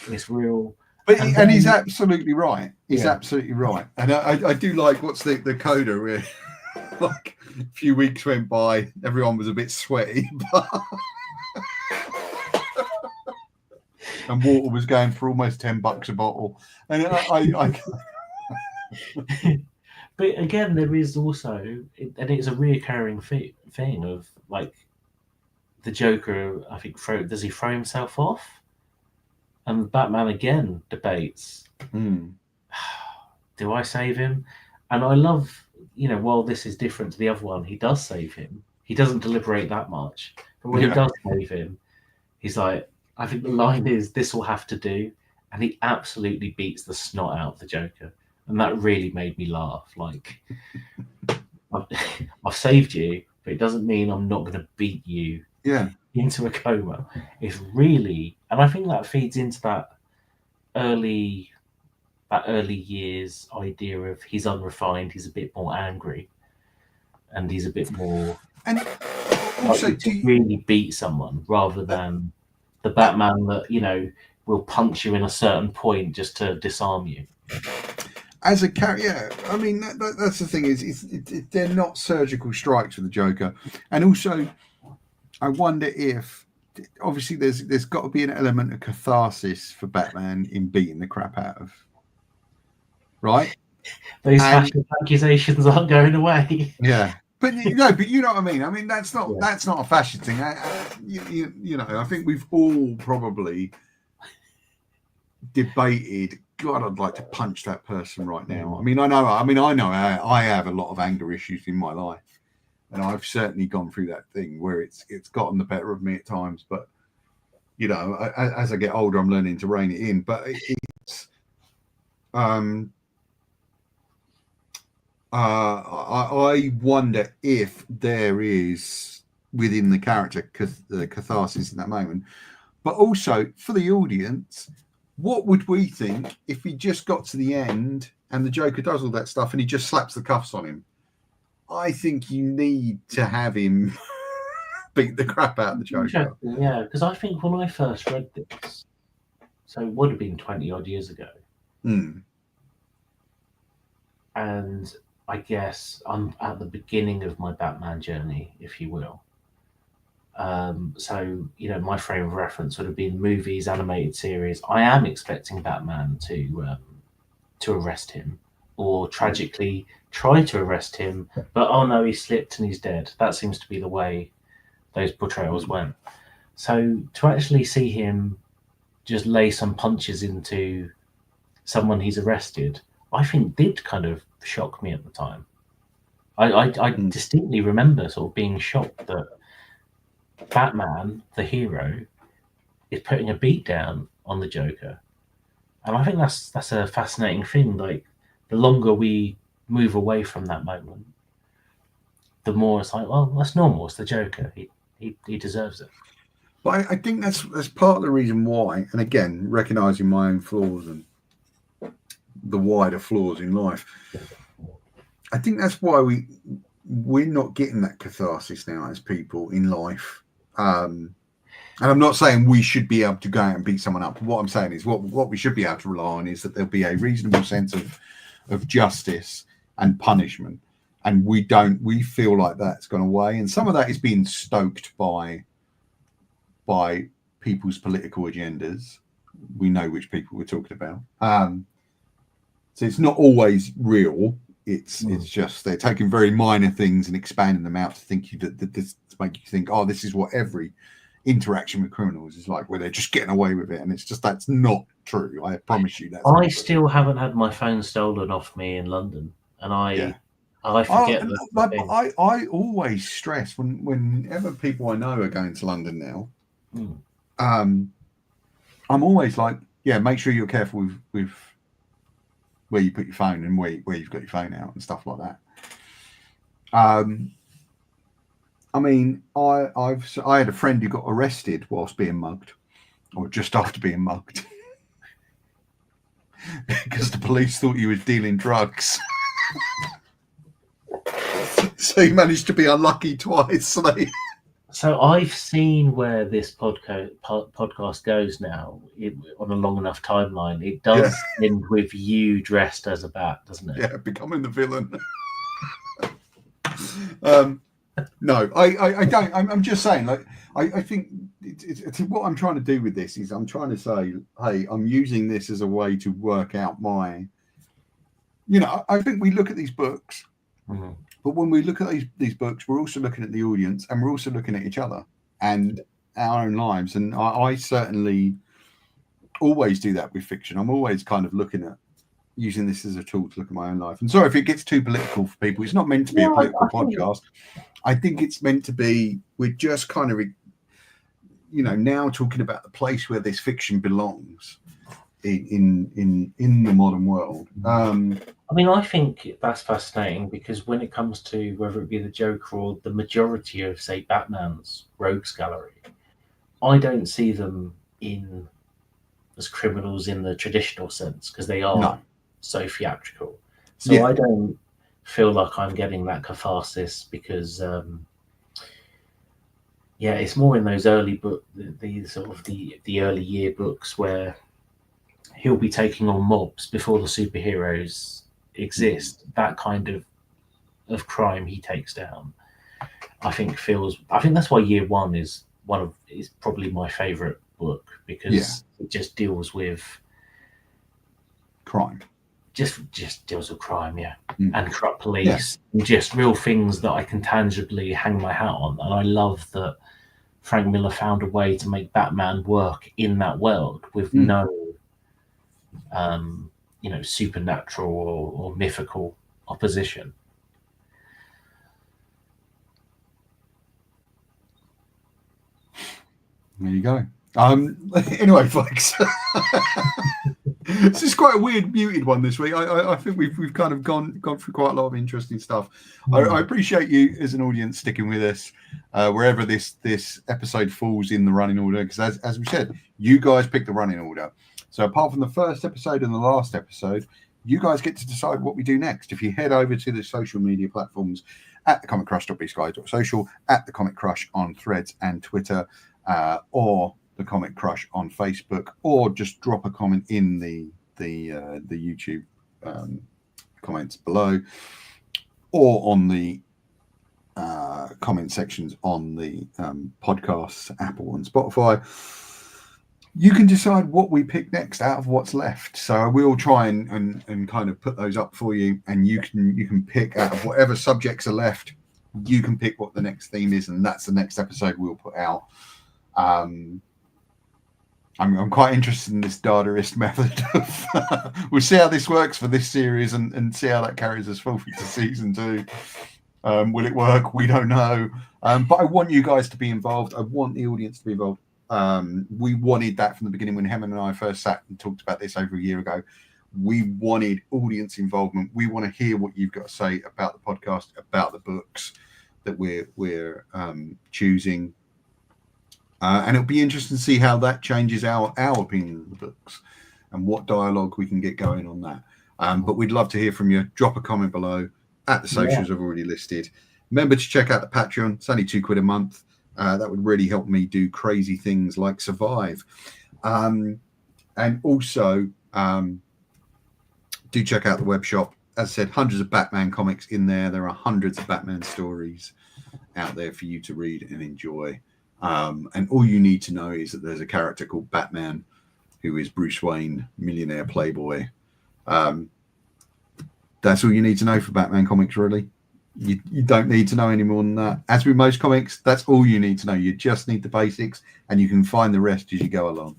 It's real. But and he's absolutely right. He's absolutely right. And I do like what's the coda where like a few weeks went by, everyone was a bit sweaty, and water was going for almost $10 a bottle. And I But again, there is also, and it's a reoccurring thing of like the Joker, I think, does he throw himself off? And Batman again debates, do I save him? And I love, while this is different to the other one, he does save him. He doesn't deliberate that much. But when he does save him, he's like, I think the line is, this will have to do. And he absolutely beats the snot out of the Joker. And that really made me laugh. Like, I've saved you, but it doesn't mean I'm not going to beat you into a coma. It's really, and I think that feeds into that early years idea of he's unrefined, he's a bit more angry, and he's a bit more. And also, to really beat someone rather than the Batman that will punch you in a certain point just to disarm you. As a character, I mean that's the thing is they're not surgical strikes with the Joker, and also I wonder if obviously there's got to be an element of catharsis for Batman in beating the crap out of, right? Those accusations aren't going away. Yeah, but you know what I mean. I mean that's not a fashion thing. I think we've all probably debated, God, I'd like to punch that person right now. I mean, I know I have a lot of anger issues in my life, and I've certainly gone through that thing where it's gotten the better of me at times. But as I get older, I'm learning to rein it in. But it's I wonder if there is within the character the catharsis in that moment, but also for the audience. What would we think if he just got to the end and the Joker does all that stuff and he just slaps the cuffs on him? I think you need to have him beat the crap out of the Joker. Yeah, because I think when I first read this, so it would have been 20 odd years ago, and I guess I'm at the beginning of my Batman journey, if you will. So, my frame of reference would have been movies, animated series. I am expecting Batman to arrest him, or tragically try to arrest him, but oh no, he slipped and he's dead. That seems to be the way those portrayals went. So to actually see him just lay some punches into someone he's arrested, I think did kind of shock me at the time. I distinctly remember sort of being shocked that Batman, the hero, is putting a beat down on the Joker. And I think that's a fascinating thing. Like, the longer we move away from that moment, the more it's like, well, that's normal. It's the Joker. He deserves it. But I think that's part of the reason why, and again, recognizing my own flaws and the wider flaws in life, I think that's why we're not getting that catharsis now as people in life. And I'm not saying we should be able to go out and beat someone up. What I'm saying is what we should be able to rely on is that there'll be a reasonable sense of justice and punishment. And we feel like that's gone away. And some of that is being stoked by people's political agendas. We know which people we're talking about. So it's not always real. It's just they're taking very minor things and expanding them out to think that this to make you think, oh, this is what every interaction with criminals is like, where they're just getting away with it, and it's just that's not true. I promise you that. I still haven't had my phone stolen off me in London, and I forget that. I always stress whenever people I know are going to London now. I'm always like, yeah, make sure you're careful with where you put your phone and where you've got your phone out and stuff like that. I mean, I had a friend who got arrested whilst being mugged, or just after being mugged, because the police thought he was dealing drugs. So he managed to be unlucky twice. So I've seen where this podcast goes now on a long enough timeline. It does end with you dressed as a bat, doesn't it? Yeah, becoming the villain. No, I don't. I'm just saying, like, I think it's what I'm trying to do with this is I'm trying to say, hey, I'm using this as a way to work out my, I think we look at these books, but when we look at these books, we're also looking at the audience and we're also looking at each other and our own lives. And I certainly always do that with fiction. I'm always kind of looking at using this as a tool to look at my own life. And sorry if it gets too political for people. It's not meant to be a political podcast. I think it's meant to be, we're just kind of, now talking about the place where this fiction belongs in the modern world. I mean, I think that's fascinating because when it comes to whether it be the Joker or the majority of, say, Batman's rogues gallery, I don't see them as criminals in the traditional sense because they are so theatrical. So I don't feel like I'm getting that catharsis because, it's more in those early book, the early year books where he'll be taking on mobs before the superheroes exist. That kind of crime he takes down, I think that's why Year One is probably my favorite book because it just deals with crime. Just deals with crime, and corrupt police, and just real things that I can tangibly hang my hat on. And I love that Frank Miller found a way to make Batman work in that world with no, supernatural or mythical opposition. There you go. Anyway, folks, this is quite a weird muted one this week. I think we've kind of gone through quite a lot of interesting stuff. I appreciate you as an audience sticking with us wherever this episode falls in the running order, because as we said, you guys pick the running order. So apart from the first episode and the last episode, you guys get to decide what we do next. If you head over to the social media platforms at thecomiccrush.bsky.social, at the Comic Crush on Threads and Twitter, or the Comic Crush on Facebook, or just drop a comment in the YouTube comments below, or on the comment sections on the podcasts, Apple and Spotify. You can decide what we pick next out of what's left. So we'll try and kind of put those up for you, and you can pick out of whatever subjects are left. You can pick what the next theme is, and that's the next episode we'll put out. I'm quite interested in this Dadaist method. We'll see how this works for this series and see how that carries us forward to season 2. Will it work? We don't know. But I want you guys to be involved. I want the audience to be involved. We wanted that from the beginning when Hemen and I first sat and talked about this over a year ago. We wanted audience involvement. We want to hear what you've got to say about the podcast, about the books that we're choosing. And it'll be interesting to see how that changes our opinion of the books and what dialogue we can get going on that. But we'd love to hear from you. Drop a comment below at the socials I've already listed. Remember to check out the Patreon. It's only £2 a month. That would really help me do crazy things like survive. And also do check out the web shop. As I said, hundreds of Batman comics in there. There are hundreds of Batman stories out there for you to read and enjoy. And all you need to know is that there's a character called Batman who is Bruce Wayne, millionaire playboy. That's all you need to know for Batman comics, really. You don't need to know any more than that. As with most comics, that's all you need to know. You just need the basics, and you can find the rest as you go along.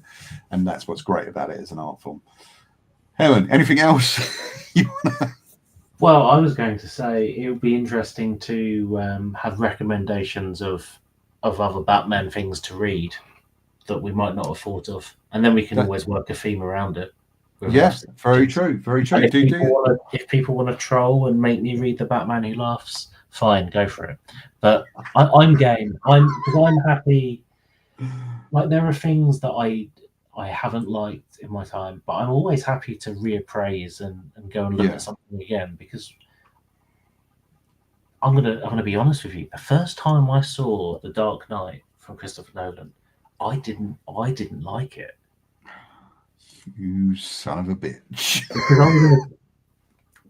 And that's what's great about it as an art form. Helen, anything else? Well, I was going to say it would be interesting to have recommendations of other Batman things to read that we might not have thought of, and then we can always work a theme around it. Yes, very true, very true. If people want to troll and make me read The Batman Who Laughs, fine, go for it. But I'm game. I'm happy. Like, there are things that I haven't liked in my time, but I'm always happy to reappraise and go and look at something again, because I'm gonna be honest with you. The first time I saw The Dark Knight from Christopher Nolan, I didn't like it. You son of a bitch.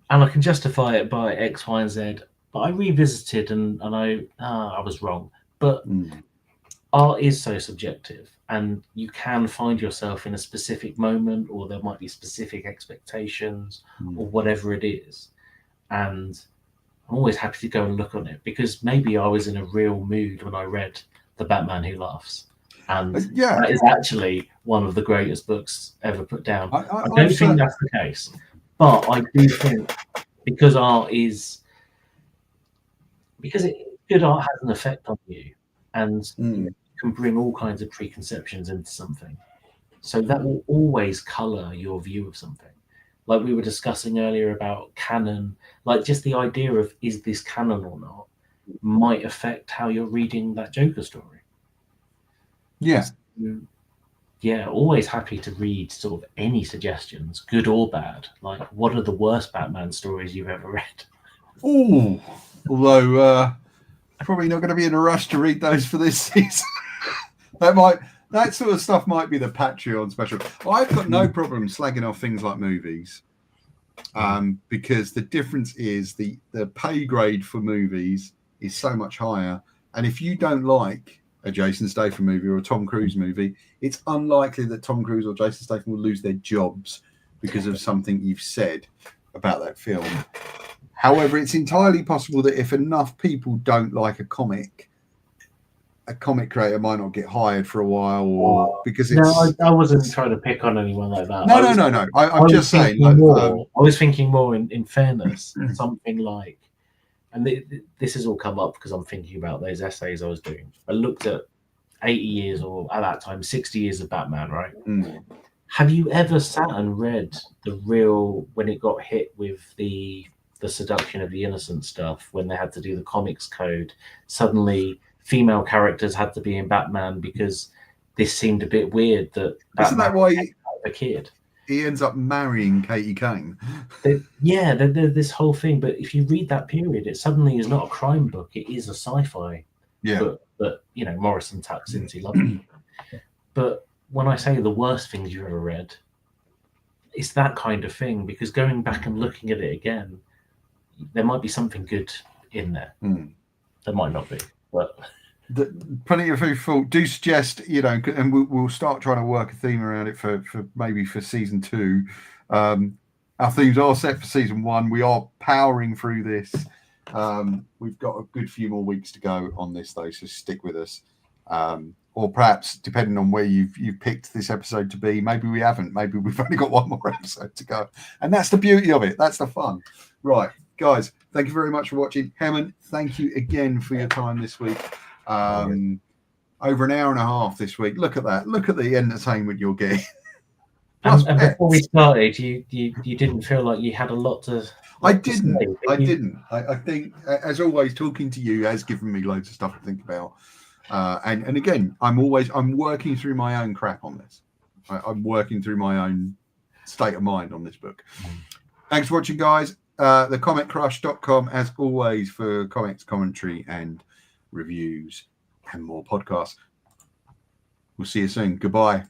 And I can justify it by X, Y, and Z. But I revisited and I was wrong. But art is so subjective, and you can find yourself in a specific moment, or there might be specific expectations or whatever it is. And I'm always happy to go and look on it, because maybe I was in a real mood when I read The Batman Who Laughs. And that is actually one of the greatest books ever put down. I don't think that's the case. But I do think because good art has an effect on you, and you can bring all kinds of preconceptions into something. So that will always colour your view of something. Like we were discussing earlier about canon, like just the idea of is this canon or not might affect how you're reading that Joker story. Yeah. Yeah, always happy to read sort of any suggestions, good or bad. Like, what are the worst Batman stories you've ever read? Oh, although probably not going to be in a rush to read those for this season. That sort of stuff might be the Patreon special. I've got no problem slagging off things like movies, because the difference is the pay grade for movies is so much higher, and if you don't like a Jason Statham movie or a Tom Cruise movie, it's unlikely that Tom Cruise or Jason Statham will lose their jobs because of something you've said about that film. However, it's entirely possible that if enough people don't like a comic creator might not get hired for a while, or because it's... No, I wasn't trying to pick on anyone like that. No. I'm just saying. I was thinking more in fairness, something like, and this has all come up because I'm thinking about those essays I was doing. I looked at 80 years, or at that time 60 years of Batman, right? Have you ever sat and read when it got hit with the seduction of the innocent stuff, when they had to do the comics code? Suddenly female characters had to be in Batman because this seemed a bit weird that Batman Isn't that why a kid. he ends up marrying Katie Kane. There's this whole thing. But if you read that period, it suddenly is not a crime book; it is a sci-fi book that Morrison taps into. Lovely. But when I say the worst things you've ever read, it's that kind of thing, because going back and looking at it again, there might be something good in there. There might not be, but plenty of food for thought. Do suggest, and we'll start trying to work a theme around it for maybe for season 2. Our themes are set for season 1. We are powering through this. We've got a good few more weeks to go on this, though, so stick with us. Or perhaps, depending on where you've picked this episode to be, maybe we haven't. Maybe we've only got one more episode to go. And that's the beauty of it. That's the fun. Right, guys, thank you very much for watching. Hemen, thank you again for your time this week. Over an hour and a half this week. Look at that. Look at the entertainment you're getting. And before we started, you didn't feel like you had a lot to... I didn't. I think, as always, talking to you has given me loads of stuff to think about. And again, I'm working through my own crap on this. I'm working through my own state of mind on this book. Thanks for watching, guys. Thecomiccrush.com, as always, for comics, commentary, and reviews, and more podcasts. We'll see you soon. Goodbye.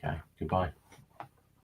Okay, goodbye.